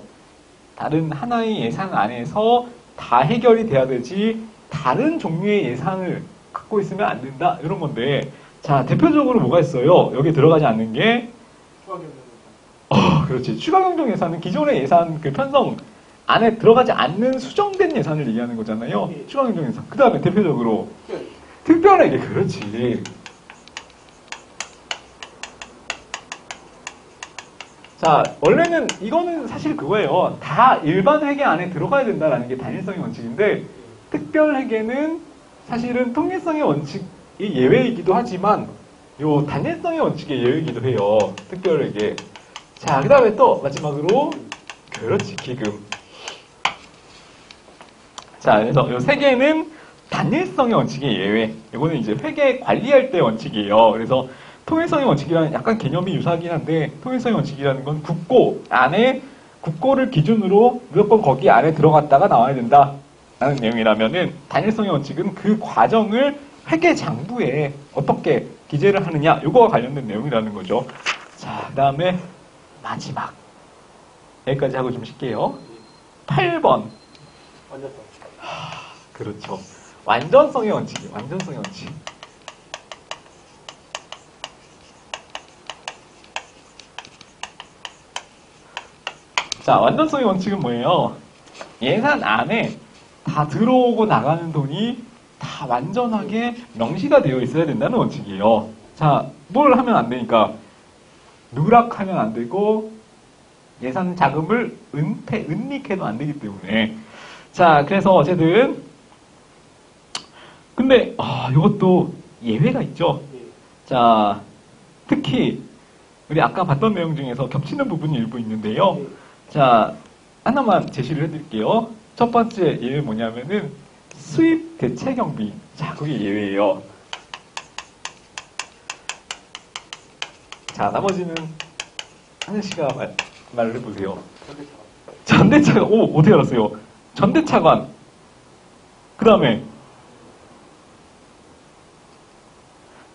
다른 하나의 예산 안에서 다 해결이 돼야 되지 다른 종류의 예산을 갖고 있으면 안 된다. 이런 건데 자, 대표적으로 뭐가 있어요? 여기 들어가지 않는 게 추가 경영 예산. 그렇지. 추가 경정 예산은 기존의 예산 그 편성 안에 들어가지 않는 수정된 예산을 얘기하는 거잖아요. 예. 추가 경정 예산. 그 다음에 대표적으로 특별히. 특별하게 그렇지. 자, 원래는 이거는 사실 그거예요. 다 일반 회계 안에 들어가야 된다라는 게 단일성의 원칙인데 특별 회계는 사실은 통일성의 원칙이 예외이기도 하지만 요 단일성의 원칙의 예외이기도 해요. 특별 회계. 자, 그 다음에 또 마지막으로 그렇지, 기금. 자, 그래서 요 세 개는 단일성의 원칙의 예외. 이거는 이제 회계 관리할 때 원칙이에요. 그래서 통일성의 원칙이라는 약간 개념이 유사하긴 한데 통일성의 원칙이라는 건 국고 안에 국고를 기준으로 무조건 거기 안에 들어갔다가 나와야 된다 라는 내용이라면은 단일성의 원칙은 그 과정을 회계 장부에 어떻게 기재를 하느냐 이거와 관련된 내용이라는 거죠. 자, 그 다음에 마지막 여기까지 하고 좀 쉴게요. 8번 완전성. 그렇죠. 완전성의 원칙이에요. 완전성의 원칙. 자, 완전성의 원칙은 뭐예요? 예산 안에 다 들어오고 나가는 돈이 다 완전하게 명시가 되어 있어야 된다는 원칙이에요. 자, 뭘 하면 안 되니까 누락하면 안 되고 예산 자금을 은닉해도 안 되기 때문에 자, 그래서 어쨌든 근데 이것도 예외가 있죠. 예. 자, 특히 우리 아까 봤던 내용 중에서 겹치는 부분이 일부 있는데요. 예. 자, 하나만 제시를 해드릴게요. 첫 번째 예외 뭐냐면은 수입 대체 경비. 자, 그게 예외예요. 자, 나머지는 하늘 씨가 말을 해보세요. 전대차관. 전대차관. 오, 어떻게 알았어요? 전대차관. 그 다음에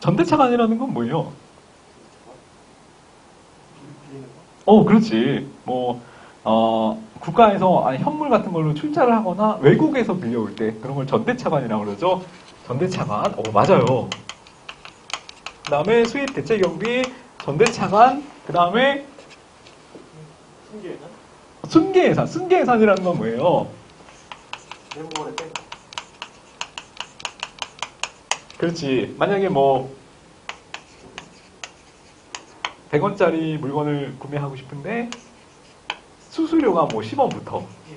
전대차관이라는 건 뭐예요? 빌리는 거. 그렇지. 국가에서 현물 같은 걸로 출자를 하거나 외국에서 빌려올 때 그런 걸 전대차관이라고 그러죠. 전대차관. 맞아요. 그 다음에 수입 대체 경비, 전대차관, 그 다음에 승계예산. 순계예산. 순계예산이라는 건 뭐예요? 내부월에 뺀 거. 그렇지. 만약에 100원짜리 물건을 구매하고 싶은데 수수료가 10원부터 예.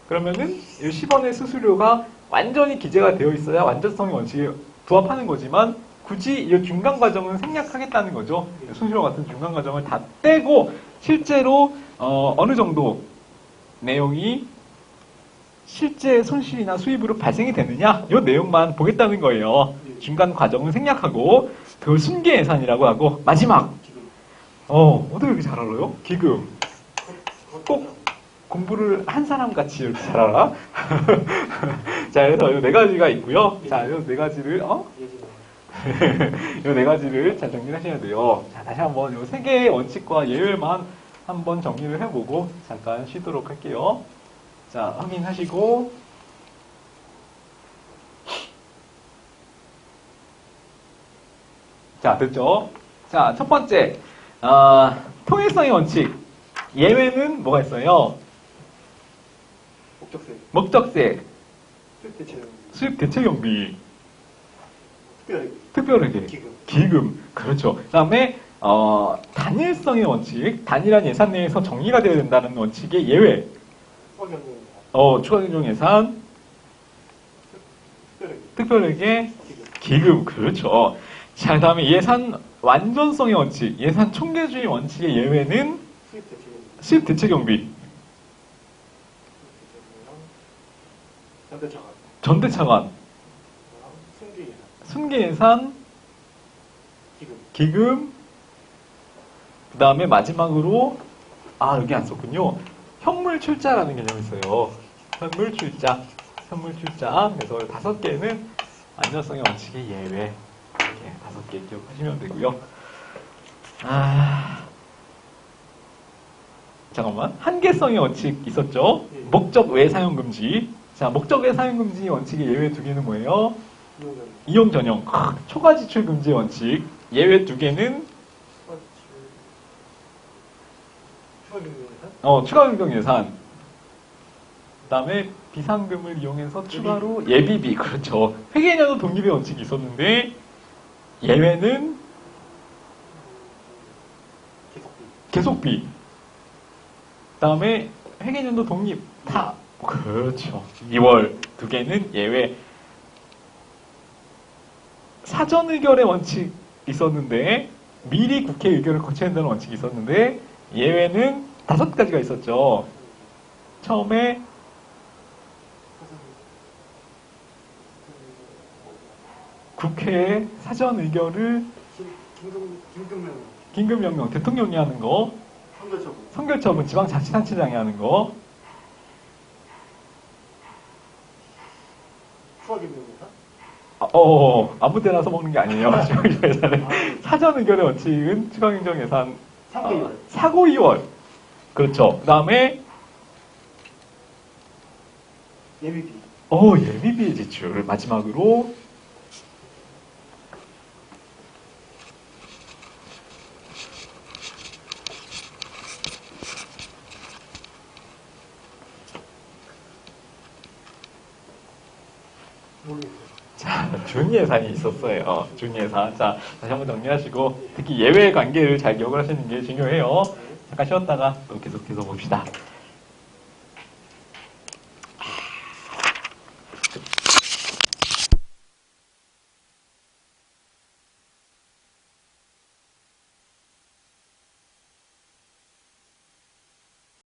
그러면은 이 10원의 수수료가 완전히 기재가 되어 있어야 완전성의 원칙에 부합하는 거지만 굳이 이 중간 과정은 생략하겠다는 거죠. 수수료 같은 중간 과정을 다 떼고 실제로 어느 정도 내용이 실제 손실이나 수입으로 발생이 되느냐 이 내용만 보겠다는 거예요. 중간 과정은 생략하고 그걸 순계 예산이라고 하고 마지막 기금. 어떻게 이렇게 잘 알아요? 기금. 그것도 꼭 공부를 한 사람 같이 이렇게 잘 알아? 자, 그래서 이 네 가지가 있고요. 자, 이 네 가지를 예지는. 이 네 가지를 잘 정리하셔야 돼요. 자, 다시 한번 이 세 개의 원칙과 예외만 한번 정리를 해보고 잠깐 쉬도록 할게요. 자, 확인하시고 자, 됐죠? 자, 첫 번째 통일성의 원칙 예외는 뭐가 있어요? 목적세. 목적세, 수입 대체 경비. 수입 대체 경비, 특별히. 특별회계, 기금. 기금. 그렇죠. 그 다음에 단일성의 원칙, 단일한 예산 내에서 정리가 되어야 된다는 원칙의 예외. 추가 경영 예산. 추가 경정 예산, 특별히. 특별회계, 기금. 기금. 그렇죠. 자, 그 다음에 예산 완전성의 원칙, 예산 총계주의 원칙의 예외는 수입 대체 경비. 수입 대체 경비, 전대차관. 전대차관. 통계예산, 기금. 기금, 그 다음에 마지막으로, 여기 안 썼군요. 현물출자라는 개념이 있어요. 현물출자. 그래서 5개는 안전성의 원칙의 예외. 이렇게 5개 기억하시면 되고요. 잠깐만. 한계성의 원칙 있었죠? 네. 목적 외 사용 금지. 자, 목적 외 사용 금지 원칙의 예외 2개는 뭐예요? 이용전. 이용 전용. 초과 지출 금지 원칙. 예외 2개는 추가 경영 예산. 추가 경정 예산. 그 다음에 비상금을 이용해서 추가로 예비비. 그렇죠. 회계연도 독립의 원칙이 있었는데, 예외는 계속비. 계속비. 그 다음에 회계연도 독립. 다. 그렇죠. 2월 2개는 예외. 사전 의결의 원칙 있었는데, 미리 국회 의결을 거쳐야 한다는 원칙이 있었는데, 예외는 5가지가 있었죠. 처음에 국회에 사전 의결을 김경명. 긴급명령 대통령이 하는 거, 선거처분. 선결처분 지방자치단체장이 하는 거, 추가 경영 예산. 아무 때나 써먹는 게 아니에요. 추가경정예산은. 사전 의결의 원칙은 추가경정예산 상고이월. 사고 2월. 그렇죠. 그 다음에 예비비. 예비비의 지출. 마지막으로 모르겠어요. 자, 준예산이 있었어요. 준예산. 자, 다시 한번 정리하시고 특히 예외 관계를 잘 기억을 하시는 게 중요해요. 잠깐 쉬었다가 또 계속해서 봅시다.